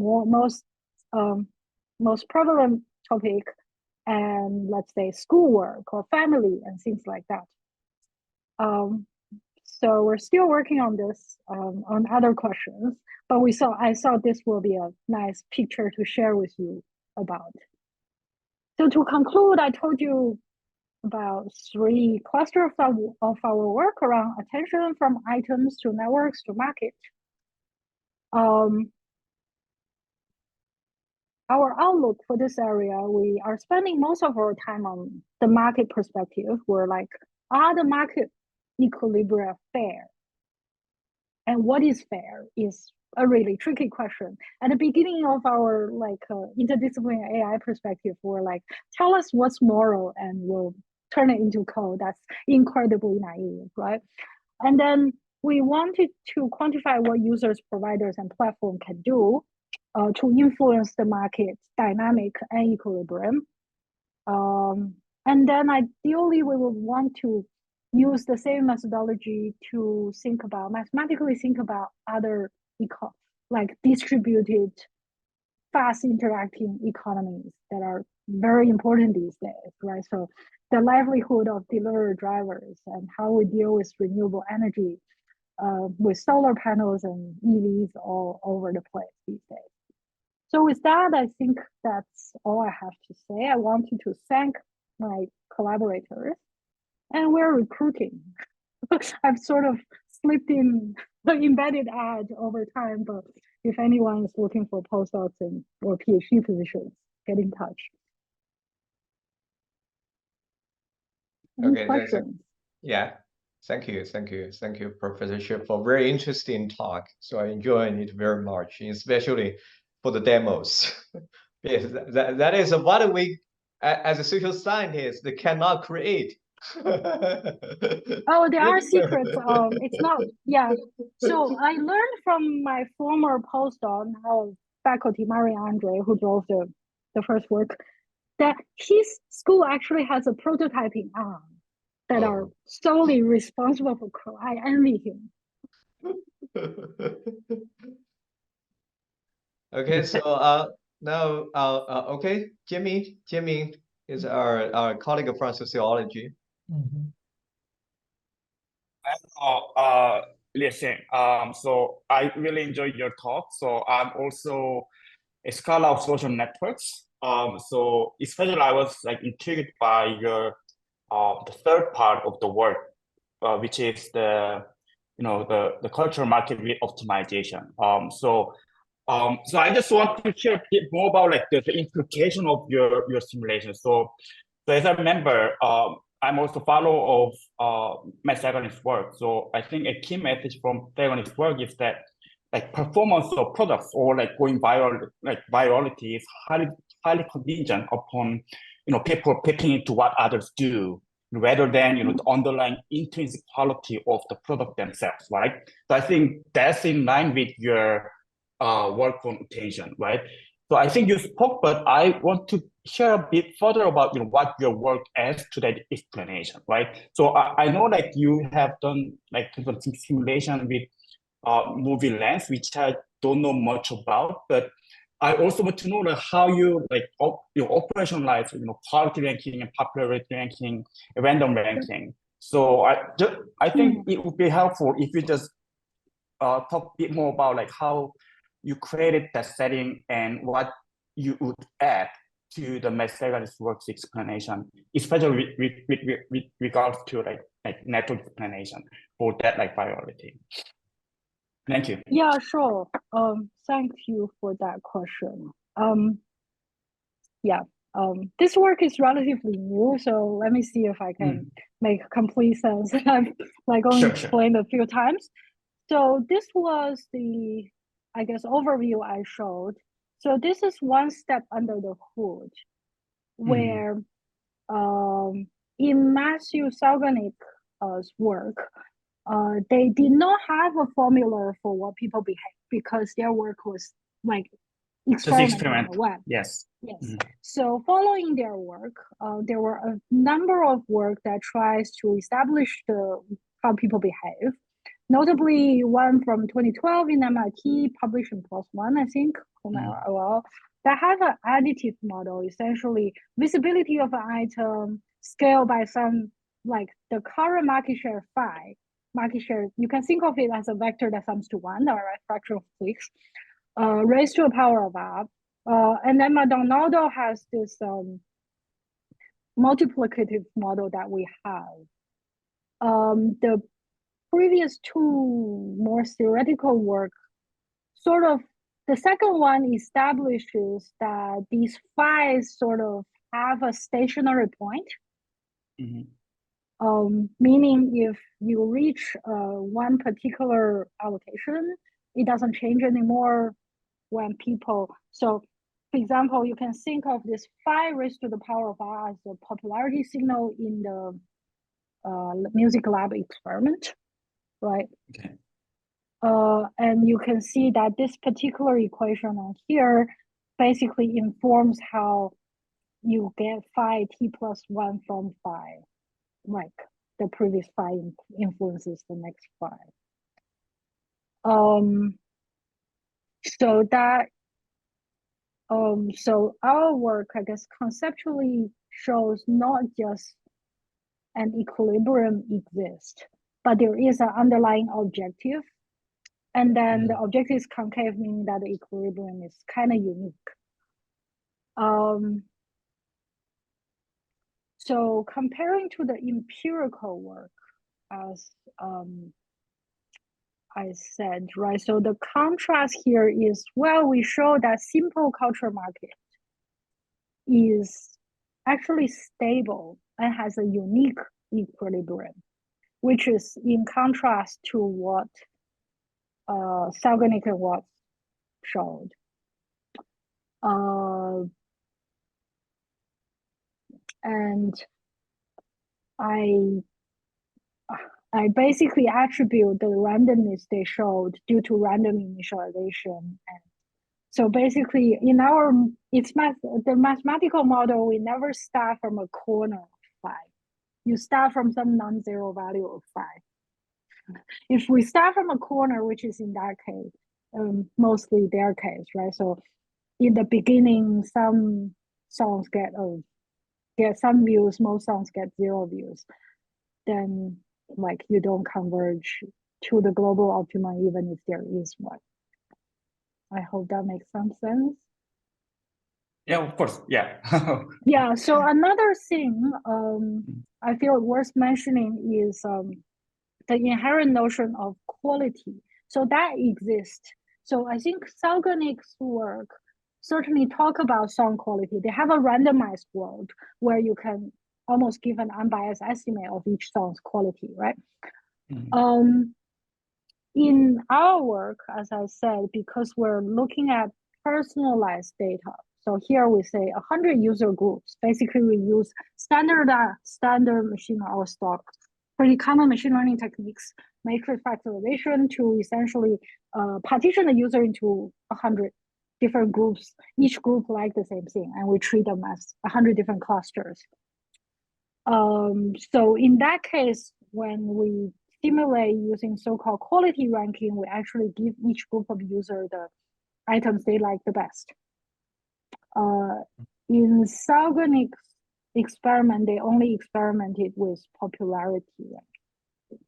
Speaker 2: most prevalent topic, and let's say schoolwork or family and things like that. So we're still working on this on other questions, but I thought this will be a nice picture to share with you about. So to conclude, I told you about 3 clusters of our work around attention, from items to networks to market. Our outlook for this area, we are spending most of our time on the market perspective. We're like, are the market equilibria fair? And what is fair is a really tricky question. At the beginning of our interdisciplinary AI perspective, we're like, tell us what's moral and we'll turn it into code. That's incredibly naive, right? And then we wanted to quantify what users, providers, and platform can do to influence the market dynamic and equilibrium. And then ideally, we would want to use the same methodology to mathematically think about other like distributed, fast interacting economies that are very important these days, right? So the livelihood of delivery drivers and how we deal with renewable energy with solar panels and EVs all over the place these days. So with that, I think that's all I have to say. I wanted to thank my collaborators, and we're recruiting. I've sort of slipped in the embedded ad over time, but if anyone is looking for postdocs or PhD positions, get in touch. Any questions?
Speaker 1: Yeah. Thank you, Professor Shi, for very interesting talk. So I enjoyed it very much, especially for the demos. Yes, that is what we, as a social scientist, cannot create.
Speaker 2: Oh, there are secrets. It's not. Yeah. So I learned from my former postdoc, now faculty, Marie Andre, who drove the first work, that his school actually has a prototyping arm that are solely responsible for code. I envy him.
Speaker 1: Okay, so now, okay, Jimmy is our colleague from sociology.
Speaker 3: Listen, so I really enjoyed your talk. So I'm also a scholar of social networks. So especially I was like intrigued by your the third part of the work, which is the cultural market optimization. So I just want to hear a bit more about like the implication of your simulation. So as I remember, I'm also a follower of Matt Sagan's work. So I think a key message from Sagan's work is that like performance of products or like going viral, like virality is highly contingent upon people picking into what others do rather than the underlying intrinsic quality of the product themselves, right? So I think that's in line with your work on attention, right? So I think you spoke, but I want to share a bit further about what your work adds to that explanation, right? So I know like you have done like some simulation with movie lens, which I don't know much about, but I also want to know like how you like operationalize quality ranking and popularity ranking, random ranking. So I think it would be helpful if you just talk a bit more about like how you created that setting and what you would add to the Matt works explanation, especially with regards to like network explanation for that like priority. Thank you.
Speaker 2: Yeah, sure. Thank you for that question. This work is relatively new, so let me see if I can make complete sense. I've like only explained a few times. So this was the, I guess, overview I showed. So this is one step under the hood, where in Matthew Salganik's work, they did not have a formula for what people behave because their work was like experimenting on the web.
Speaker 3: Yes.
Speaker 2: Yes. Mm-hmm. So following their work, there were a number of work that tries to establish how people behave. Notably, one from 2012 in MIT, published in PLOS ONE, I think, well, that has an additive model, essentially visibility of an item scaled by some, like the current market share phi. Market share, you can think of it as a vector that sums to 1, or a fraction of clicks, raised to the power of r. And then Maldonado has this multiplicative model that we have. The previous two more theoretical work, sort of, the second one establishes that these phi's sort of have a stationary point. Meaning if you reach one particular allocation, it doesn't change anymore when people, so for example, you can think of this phi raised to the power of r as the popularity signal in the music lab experiment, right?
Speaker 3: Okay.
Speaker 2: And you can see that this particular equation on here basically informs how you get phi t plus 1 from phi, like the previous phi influences the next phi. So that so our work, I guess, conceptually shows not just an equilibrium exists, but there is an underlying objective. And then the objective is concave, meaning that the equilibrium is kind of unique. So comparing to the empirical work, as I said, right? So the contrast here is, well, we show that simple culture market is actually stable and has a unique equilibrium, which is in contrast to what Salganik and Watts showed. And I basically attribute the randomness they showed due to random initialization. And so basically in our, the mathematical model, we never start from a corner of phi. You start from some non-zero value of phi. If we start from a corner, which is in that case, mostly their case, right? So in the beginning, some songs get some views, most songs get 0 views. Then like you don't converge to the global optimum even if there is one. I hope that makes some sense.
Speaker 3: Yeah, of course. Yeah.
Speaker 2: Yeah. So another thing I feel worth mentioning is the inherent notion of quality. So that exists. So I think Salganik's work certainly talk about song quality. They have a randomized world where you can almost give an unbiased estimate of each song's quality, right? In our work, as I said, because we're looking at personalized data, so here we say 100 user groups. Basically, we use standard machine or stock, pretty common machine learning techniques, matrix factorization to essentially partition the user into 100 different groups. Each group like the same thing, and we treat them as 100 different clusters. So in that case, when we simulate using so-called quality ranking, we actually give each group of users the items they like the best. In Salganik's experiment, they only experimented with popularity ranking.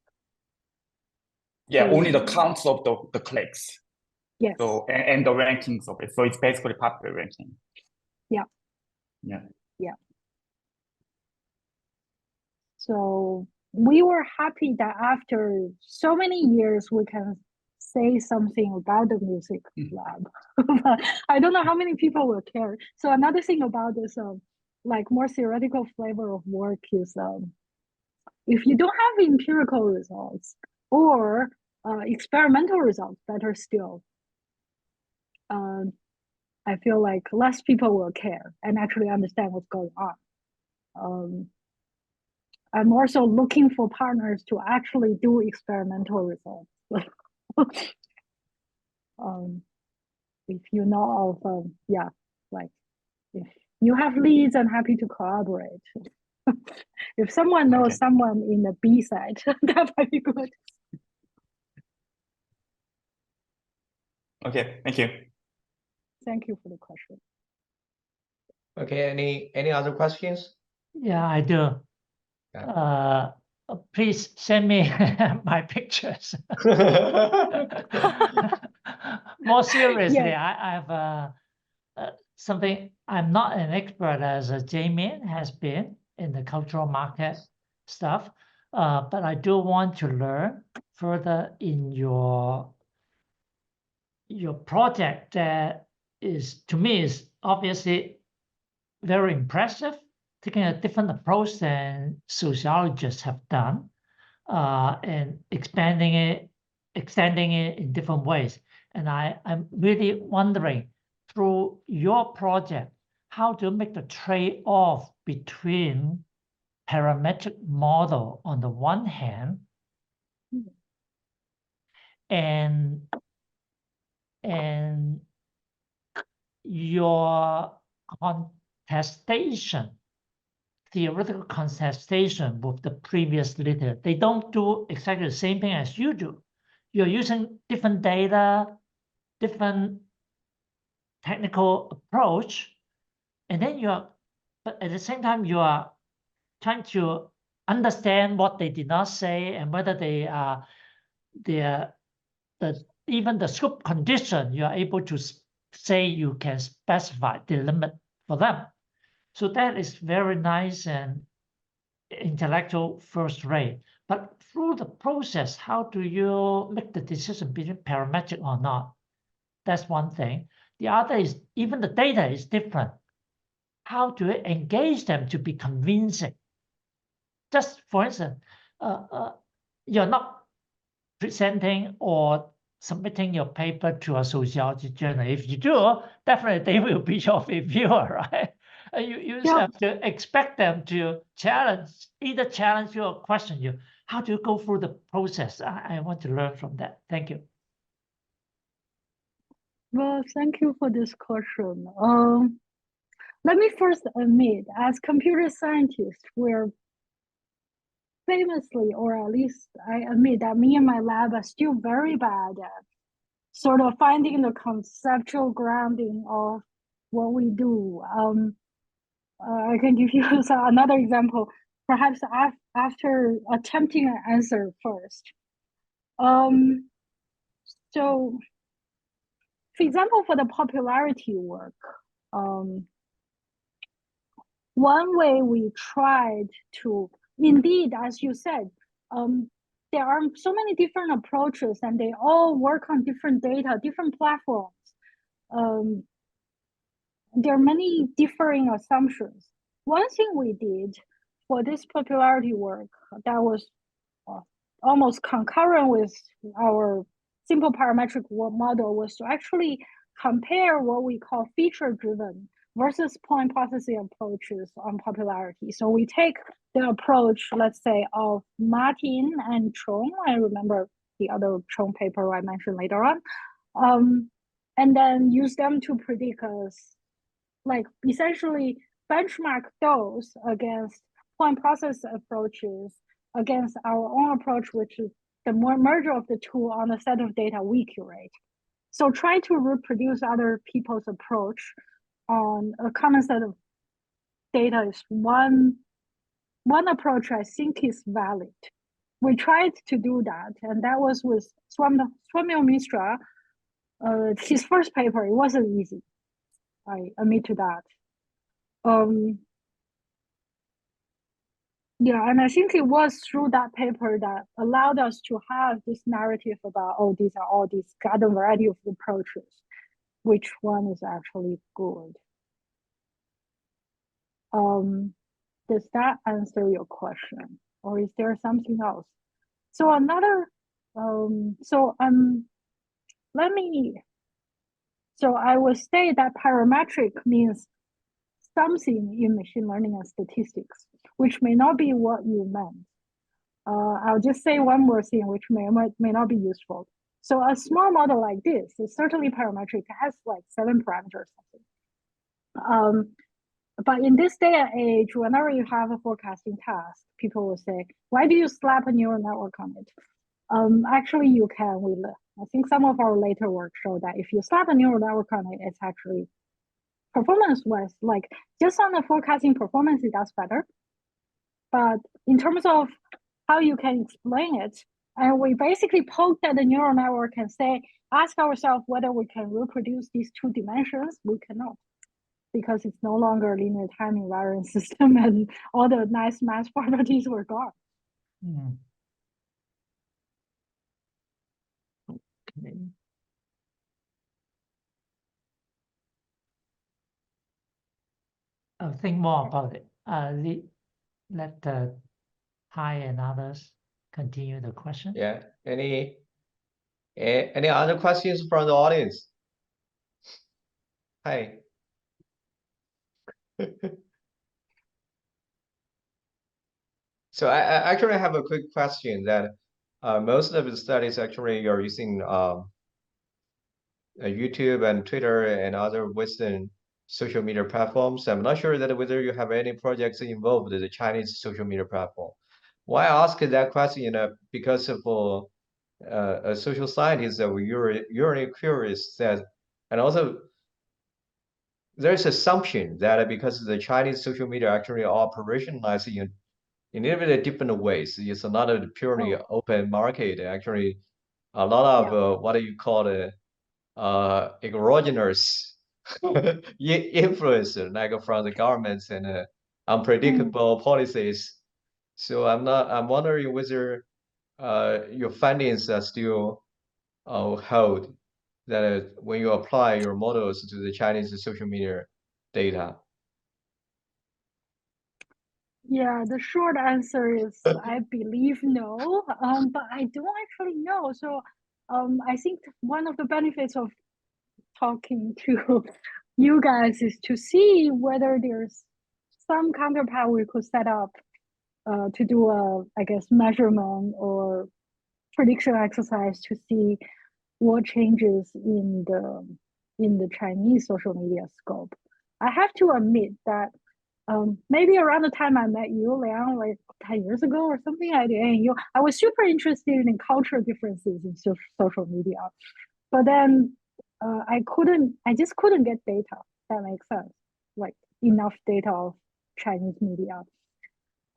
Speaker 3: Yeah, only the counts of the clicks.
Speaker 2: Yes.
Speaker 3: So and the rankings of it. So it's basically popular ranking.
Speaker 2: Yeah.
Speaker 3: Yeah.
Speaker 2: Yeah. So we were happy that after so many years, we can say something about the music lab. But I don't know how many people will care. So another thing about this, like more theoretical flavor of work is, if you don't have empirical results or experimental results, better still, I feel like less people will care and actually understand what's going on. I'm also looking for partners to actually do experimental results. If you know of, yeah, like if you have leads, I'm happy to collaborate. If someone knows someone in the B side, that might be good.
Speaker 3: Okay, thank you.
Speaker 2: Thank you for the question.
Speaker 1: Okay, any other questions?
Speaker 4: Yeah, I do. Please send me my pictures. More seriously, yeah. I have something. I'm not an expert as Jamin has been in the cultural market stuff, but I do want to learn further in your project that is, to me, is obviously very impressive, taking a different approach than sociologists have done, and extending it in different ways. And I'm really wondering, through your project, how to make the trade-off between parametric model on the one hand and your theoretical contestation with the previous literature. They don't do exactly the same thing as you do. You're using different data, different technical approach, and then but at the same time, you are trying to understand what they did not say and whether they are even the scope condition, you are able to say you can specify the limit for them. So that is very nice and intellectual first rate. But through the process, how do you make the decision between parametric or not? That's one thing. The other is even the data is different. How do you engage them to be convincing? Just for instance, you're not presenting or submitting your paper to a sociology journal. If you do, definitely they will be your reviewer, right? You have to expect them to either challenge you or question you. How do you go through the process? I want to learn from that. Thank you.
Speaker 2: Well, thank you for this question. Let me first admit, as computer scientists, we're famously, or at least I admit that me and my lab are still very bad at sort of finding the conceptual grounding of what we do. I can give you another example, perhaps after attempting an answer first. So, for example, for the popularity work, one way we tried to, indeed, as you said, there are so many different approaches and they all work on different data, different platforms. There are many differing assumptions. One thing we did for this popularity work that was almost concurrent with our simple parametric model was to actually compare what we call feature-driven versus point processing approaches on popularity. So we take the approach, let's say, of Martin and Chong. I remember the other Chong paper I mentioned later on, and then use them to predict like essentially benchmark those against point process approaches against our own approach, which is the more merger of the two on a set of data we curate. So try to reproduce other people's approach on a common set of data is one approach I think is valid. We tried to do that, and that was with Swamil Mishra. His first paper, it wasn't easy. I admit to that. Yeah, and I think it was through that paper that allowed us to have this narrative about, oh, these are all these garden variety of approaches. Which one is actually good? Does that answer your question? Or is there something else? So another, so I would say that parametric means something in machine learning and statistics. which may not be what you meant. I'll just say one more thing, which may not be useful. So a small model like this is certainly parametric. It has like 7 parameters. But in this day and age, whenever you have a forecasting task, people will say, why do you slap a neural network on it? Actually, you can. I think some of our later work show that if you slap a neural network on it, it's actually performance-wise, like just on the forecasting performance, it does better. But in terms of how you can explain it, and we basically poked at the neural network and ask ourselves whether we can reproduce these 2 dimensions. We cannot, because it's no longer a linear time invariant system, and all the nice math properties were gone.
Speaker 4: Okay. I'll think more about it. Let Hai and others continue the question.
Speaker 1: Yeah. Any other questions from the audience? Hi. So I actually have a quick question that most of the studies actually you're using YouTube and Twitter and other Western social media platforms. I'm not sure that whether you have any projects involved in the Chinese social media platform. Why I ask that question? Because for a social scientist, that you're really curious that, and also there's assumption that because the Chinese social media actually operationalized in a little bit different ways. It's not a purely open market. Actually, a lot of what do you call it? Exogenous influence, like from the governments and unpredictable policies. So I'm wondering whether your findings are still hold that when you apply your models to the Chinese social media data.
Speaker 2: Yeah, the short answer is I believe no, but I don't actually know. So I think one of the benefits of talking to you guys is to see whether there's some counterpart we could set up to do a, I guess, measurement or prediction exercise to see what changes in the Chinese social media scope. I have to admit that maybe around the time I met you, Liang, like 10 years ago or something, I was super interested in cultural differences in social media. But then I just couldn't get data. That makes sense. Like enough data of Chinese media.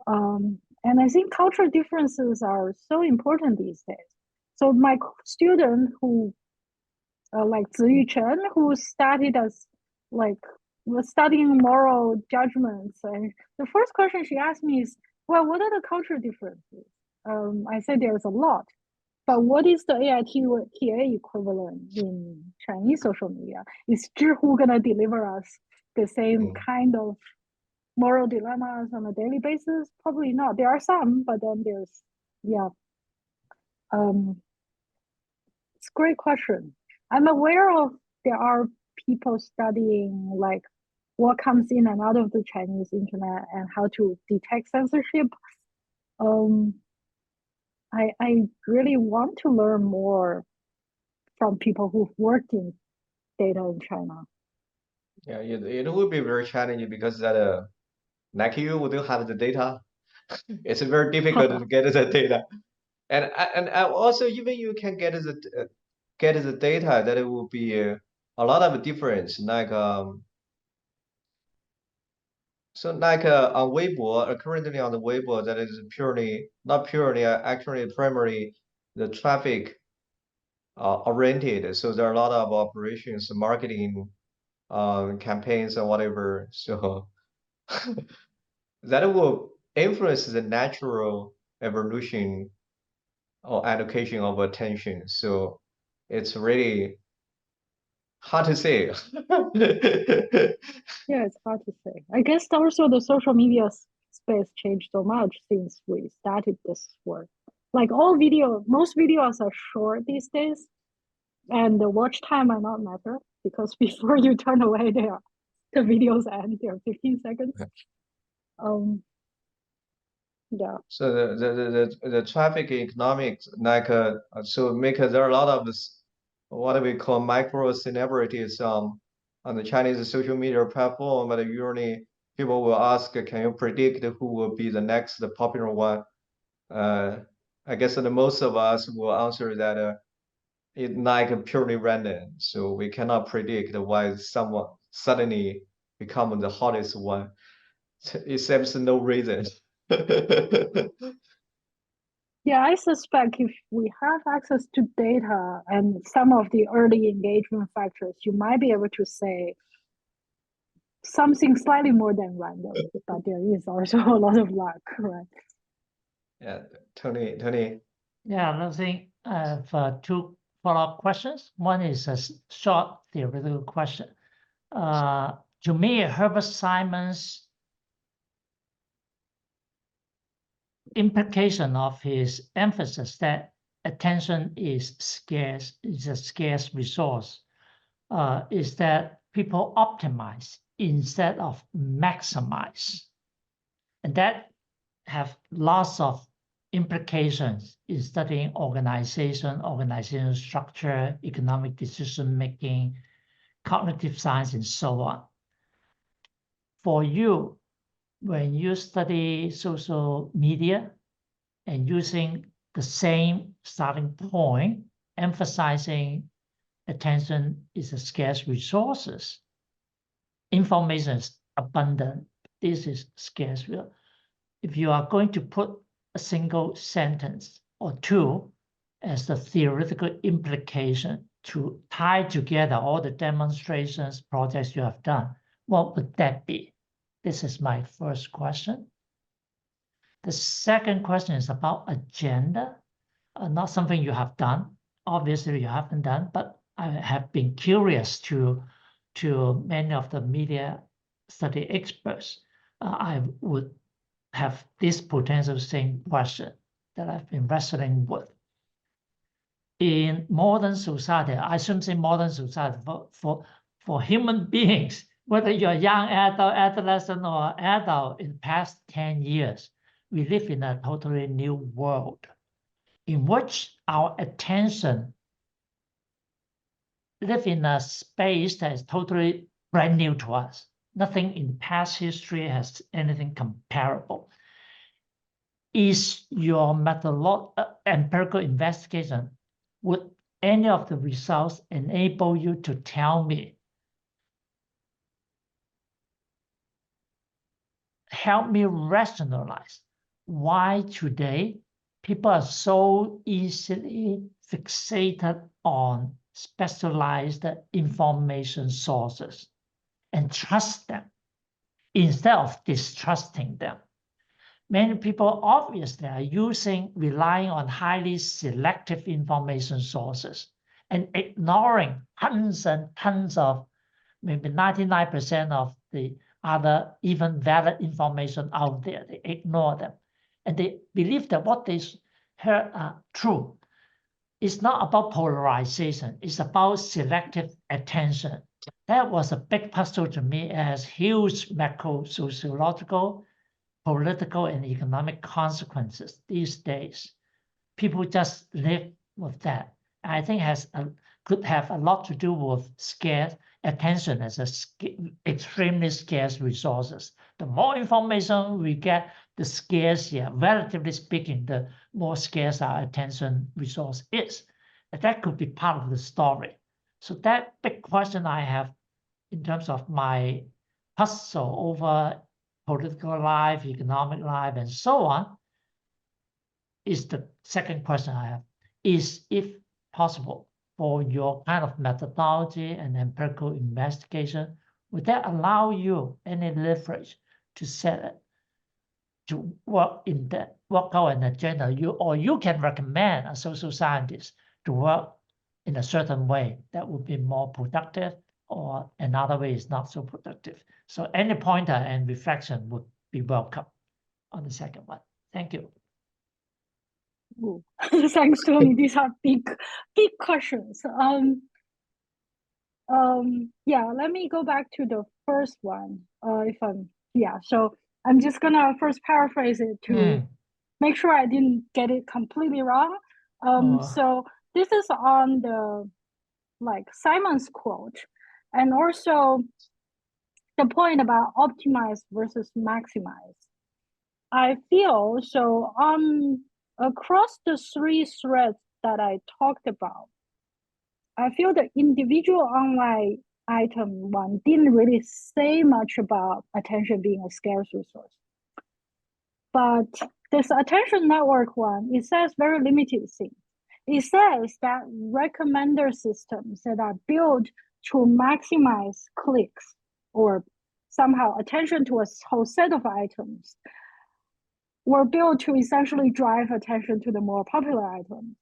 Speaker 2: And I think cultural differences are so important these days. So my student who, like Ziyu Chen, who started as was studying moral judgments, and the first question she asked me is, well, what are the cultural differences? I said there's a lot, but what is the AITA equivalent in Chinese social media? Is Zhihu gonna deliver us the same kind of moral dilemmas on a daily basis? Probably not. There are some, but then there's, it's a great question. I'm aware of there are people studying like what comes in and out of the Chinese internet and how to detect censorship. I really want to learn more from people who've worked in data in China.
Speaker 1: Yeah, it will be very challenging because that like you would have the data. It's very difficult to get the data, and also even you can get the data, that it will be a lot of difference. Like so like on Weibo, currently on the Weibo, that is not purely actually primarily the traffic oriented. So there are a lot of operations, marketing campaigns and whatever. So that will influence the natural evolution or allocation of attention. So it's really hard to say.
Speaker 2: Yeah, it's hard to say. I guess also the social media space changed so much since we started this work. Like most videos are short these days, and the watch time might not matter because before you turn away, the videos end. They're 15 seconds. Yeah.
Speaker 1: So the traffic economics, like so there are a lot of this, what we call micro celebrities on the Chinese social media platform, but usually people will ask, can you predict who will be the next popular one? I guess the most of us will answer that it's like purely random, so we cannot predict why someone suddenly become the hottest one. It seems no reason.
Speaker 2: Yeah, I suspect if we have access to data and some of the early engagement factors, you might be able to say something slightly more than random, but there is also a lot of luck, right?
Speaker 1: Yeah, Tony.
Speaker 4: Yeah, I think I have two follow-up questions. One is a short theoretical question. To me, Herbert Simon's implication of his emphasis that attention is a scarce resource, is that people optimize instead of maximize. And that have lots of implications in studying organizational structure, economic decision-making, cognitive science, and so on. For you, when you study social media and using the same starting point, emphasizing attention is a scarce resources, information is abundant, this is scarce. If you are going to put a single sentence or two as the theoretical implication to tie together all the demonstrations, projects you have done, what would that be? This is my first question. The second question is about agenda, not something you have done. Obviously, you haven't done, but I have been curious to many of the media study experts. I would have this potential same question that I've been wrestling with. In modern society, I shouldn't say modern society, for human beings, whether you're a young adult, adolescent, or adult, in the past 10 years, we live in a totally new world in which our attention live in a space that is totally brand new to us. Nothing in past history has anything comparable. Is your empirical investigation, would any of the results enable you to tell me, help me rationalize why today people are so easily fixated on specialized information sources and trust them instead of distrusting them? Many people obviously are relying on highly selective information sources and ignoring tons and tons of, maybe 99% of the other even valid information out there. They ignore them. And they believe that what they heard are true. It's not about polarization. It's about selective attention. That was a big puzzle to me. It has huge macro-sociological, political, and economic consequences these days. People just live with that. I think could have a lot to do with scarce attention as extremely scarce resources. The more information we get, the scarcer, relatively speaking, the more scarce our attention resource is. And that could be part of the story. So that big question I have in terms of my puzzle over political life, economic life, and so on, is the second question I have. Is, if possible, for your kind of methodology and empirical investigation, would that allow you any leverage to set it, to work out an agenda, or you can recommend a social scientist to work in a certain way that would be more productive, or another way is not so productive? So any pointer and reflection would be welcome on the second one. Thank you.
Speaker 2: Ooh. Thanks, Tony. These are big questions. Yeah, let me go back to the first one. So I'm just gonna first paraphrase it to make sure I didn't get it completely wrong. So this is on the Simon's quote, and also the point about optimize versus maximize. I feel so across the 3 threads that I talked about, I feel the individual online item one didn't really say much about attention being a scarce resource. But this attention network one, it says very limited things. It says that recommender systems that are built to maximize clicks or somehow attention to a whole set of items were built to essentially drive attention to the more popular items.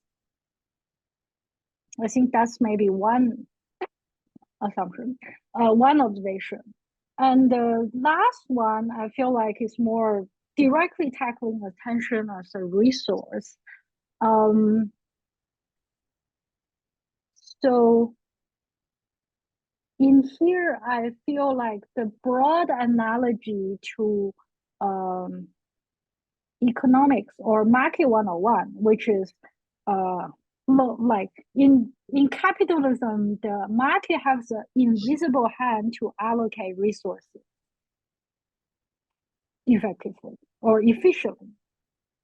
Speaker 2: I think that's maybe one assumption, one observation. And the last one, I feel like is more directly tackling attention as a resource. So in here, I feel like the broad analogy to economics or market 101, which is like in capitalism, the market has an invisible hand to allocate resources effectively or efficiently.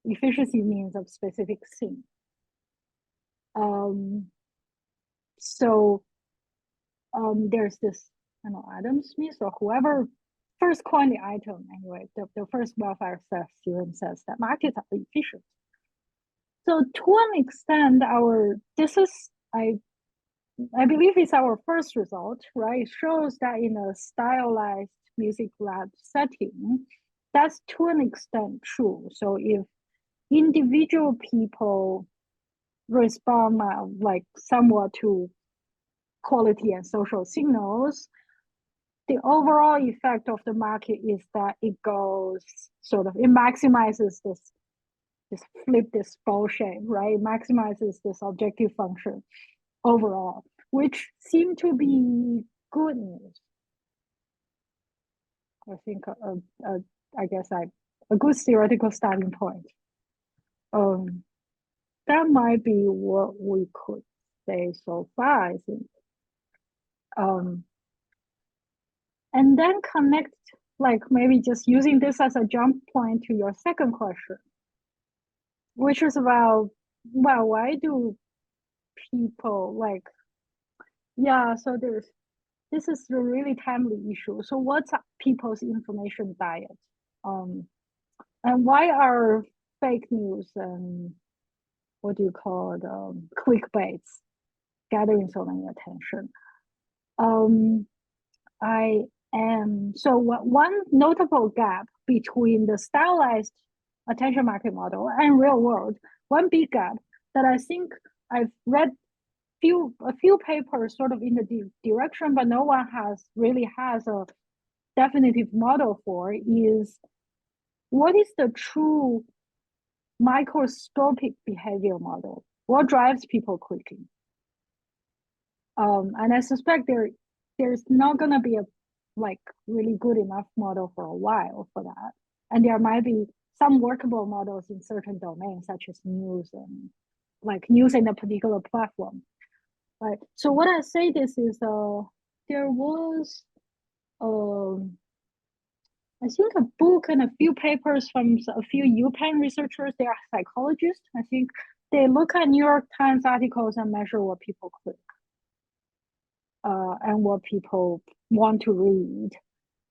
Speaker 2: Efficiency means a specific thing. So there's this, Adam Smith or whoever first coined the item anyway, the first welfare theorem says that markets are efficient. So to an extent, I believe it's our first result, right? It shows that in a stylized music lab setting, that's to an extent true. So if individual people respond somewhat to quality and social signals, the overall effect of the market is that it goes it maximizes this ball shape, right? It maximizes this objective function overall, which seem to be good news. I think I guess a good theoretical starting point. That might be what we could say so far, I think. And then connect, maybe just using this as a jump point to your second question, which is about, well, why do people so this is a really timely issue. So what's people's information diet? And why are fake news and what do you call it, clickbaits gathering so many attention? One notable gap between the stylized attention market model and real world, one big gap that I think I've read a few papers sort of in the direction, but no one really has a definitive model for, is what is the true microscopic behavior model? What drives people clicking? And I suspect there's not going to be a really good enough model for a while for that. And there might be some workable models in certain domains, such as news and news in a particular platform. Right. So what I say this is there was I think a book and a few papers from a few UPenn researchers. They are psychologists. I think they look at New York Times articles and measure what people click and what people want to read.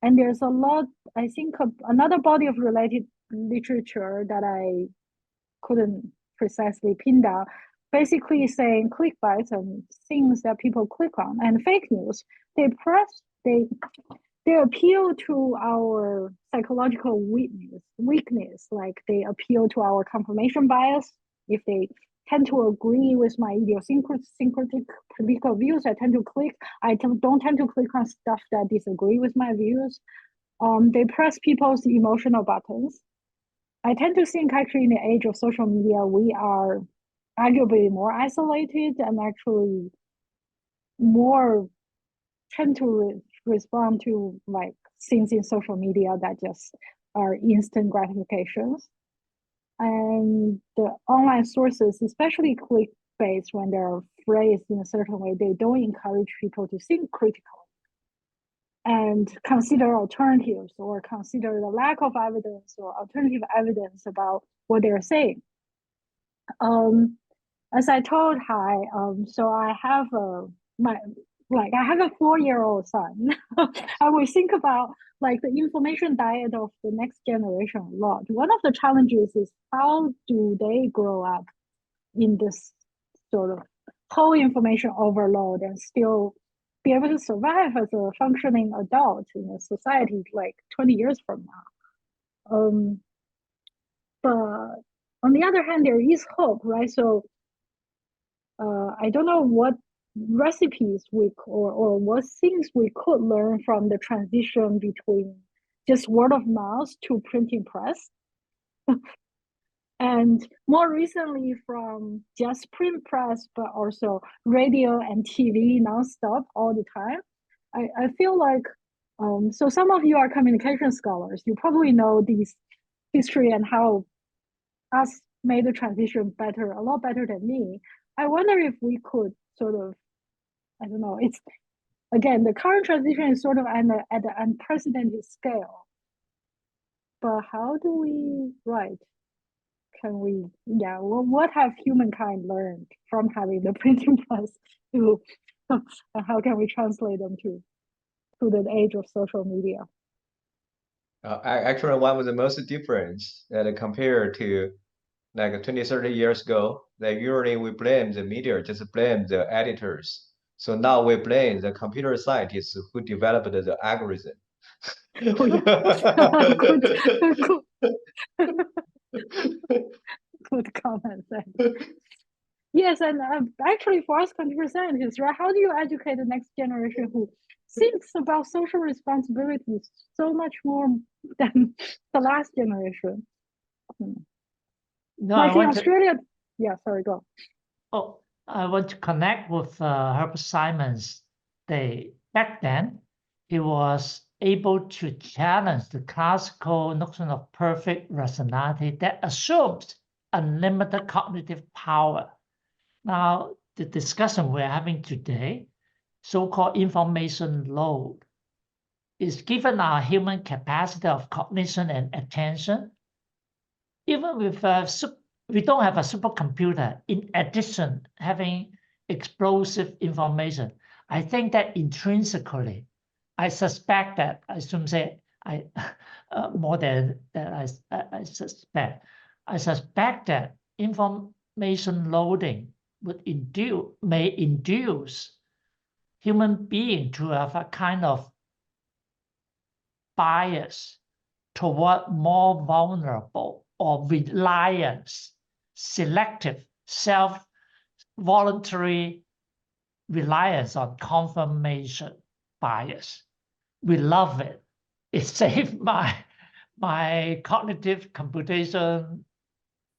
Speaker 2: And there's a lot, I think, another body of related literature that I couldn't precisely pin down, basically saying clickbaits and things that people click on and fake news, they appeal to our psychological weakness, they appeal to our confirmation bias. If they tend to agree with my idiosyncratic political views, I tend to click. I don't tend to click on stuff that disagree with my views. They press people's emotional buttons. I tend to think actually in the age of social media, we are arguably more isolated and actually more tend to respond to things in social media that just are instant gratifications. and the online sources, especially clickbait, when they're phrased in a certain way, they don't encourage people to think critically and consider alternatives or consider the lack of evidence or alternative evidence about what they're saying. As I told Hai, so I have I have a 4-year-old son. I will think about like the information diet of the next generation a lot. One of the challenges is how do they grow up in this sort of whole information overload and still be able to survive as a functioning adult in a society like 20 years from now. But on the other hand, there is hope, right? So I don't know what recipes or what things we could learn from the transition between just word of mouth to printing press. And more recently from just print press, but also radio and TV nonstop all the time. I feel like, so some of you are communication scholars. You probably know this history and how us made the transition better, a lot better than me. I wonder if we could sort of, I don't know, it's, again, the current transition is sort of at an unprecedented scale. But how do we, right? Can we, yeah, well, what have humankind learned from having the printing press to, and how can we translate them to the age of social media?
Speaker 1: Actually, one of the most difference that compared to like 20, 30 years ago, that usually we blame the media, just blame the editors. So now we blame the computer scientists who developed the algorithm.
Speaker 2: Oh, yeah. Good comment. Yes, and actually for us computer scientists, right, how do you educate the next generation who thinks about social responsibilities so much more than the last generation?
Speaker 4: No,
Speaker 2: like in Australia, yeah, sorry, go.
Speaker 4: Oh, I want to connect with Herbert Simons. Back then, he was able to challenge the classical notion of perfect rationality that assumes unlimited cognitive power. Now, the discussion we're having today, so-called information load, is given our human capacity of cognition and attention. Even with we don't have a supercomputer, in addition, having explosive information, I think that intrinsically, I suspect that, I shouldn't say more than that I suspect. I suspect that information loading may induce human being to have a kind of bias toward more vulnerable or reliance, selective, voluntary reliance on confirmation bias. We love it. It saved my cognitive computation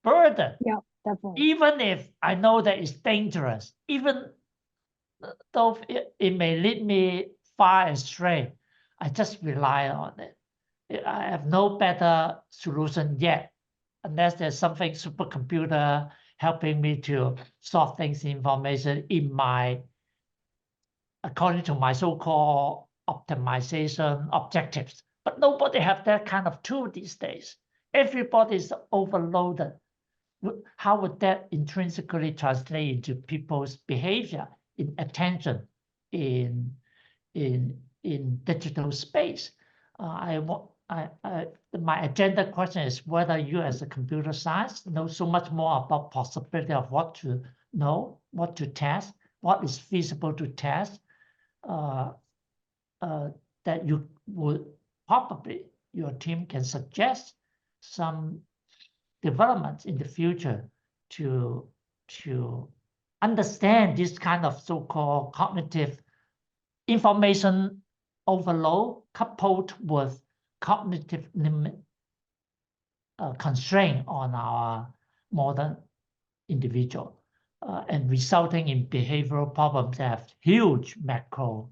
Speaker 4: burden.
Speaker 2: Yeah, definitely.
Speaker 4: Even if I know that it's dangerous, even though it may lead me far astray, I just rely on it. I have no better solution yet, unless there's something supercomputer helping me to solve things information according to my so-called optimization objectives. But nobody have that kind of tool these days. Everybody is overloaded. How would that intrinsically translate into people's behavior in attention in digital space? My agenda question is whether you as a computer science know so much more about possibility of what to know, what to test, what is feasible to test, that you would probably, your team can suggest some developments in the future to understand this kind of so-called cognitive information overload coupled with cognitive limit constraint on our modern individual and resulting in behavioral problems that have huge macro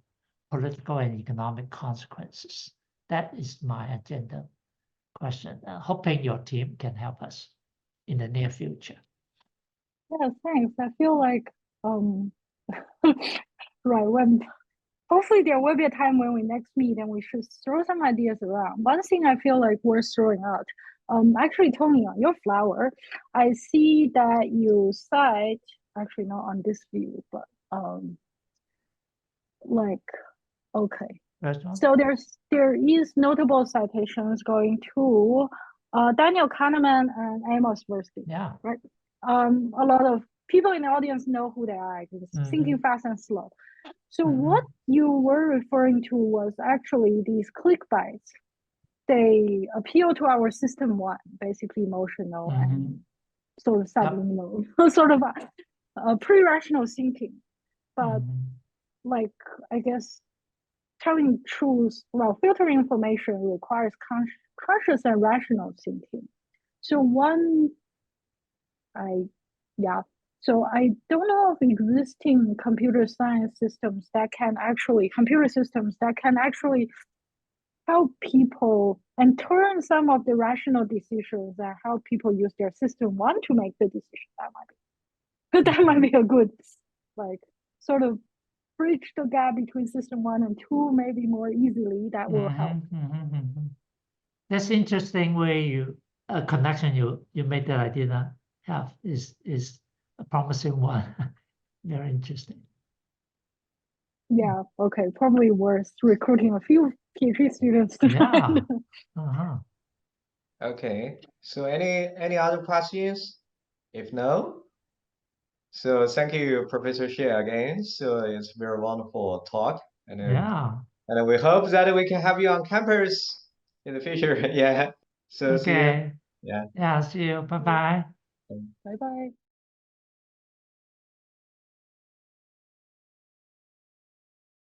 Speaker 4: political and economic consequences. That is my agenda question. Hoping your team can help us. in the near future.
Speaker 2: Yeah, thanks. I feel like right, when hopefully there will be a time when we next meet and we should throw some ideas around. One thing I feel like worth throwing out, actually, Tony, on your flower, I see that you cite, actually not on this view, but like, okay. So there is notable citations going to Daniel Kahneman and Amos Tversky.
Speaker 4: Yeah.
Speaker 2: Right. A lot of people in the audience know who they are. Thinking fast and slow. So what you were referring to was actually these click bites. They appeal to our system one, basically emotional and sort of subliminal, sort of a pre-rational thinking. But like, I guess telling truth, well, filtering information requires conscious and rational thinking. So so I don't know of existing computer science systems that can actually, computer systems that can actually help people and turn some of the rational decisions and help people use their system one to make the decision. That might be a good, like, sort of bridge the gap between system one and two, maybe more easily. That will help.
Speaker 4: That's interesting way a connection you made that I did not have is a promising one. Very interesting.
Speaker 2: Yeah, okay, probably worth recruiting a few PhD students to
Speaker 4: Yeah.
Speaker 1: Okay, so any other questions? If no, so thank you, Professor Xie, again. So it's very wonderful talk, and we hope that we can have you on campus in the future. Yeah. So see you.
Speaker 4: Yeah. See you. Bye bye.
Speaker 2: Bye bye.